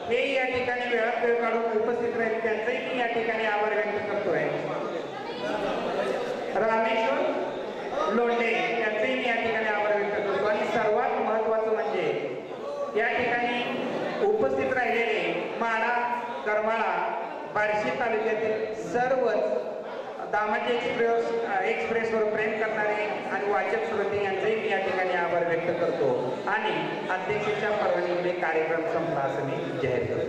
Speaker 7: हे या ठिकाणी वेळात वेळ काढून उपस्थित राहिले, त्यांचेही मी या ठिकाणी आभार व्यक्त करतोय. रामेश्वर लोंढे यांचेही मी या ठिकाणी आभार व्यक्त करतो. आणि सर्वात महत्वाचं म्हणजे या ठिकाणी उपस्थित राहिलेले माढा, करमाळा, बार्शी तालुक्यातील सर्वच दामाजी एक्सप्रेसवर प्रेम करणारे आणि वाचक श्रोते यांचेही मी या ठिकाणी आभार व्यक्त करतो. आणि अध्यक्षाच्या परवानगीने कार्यक्रम संपला असं मी जाहीर करतो.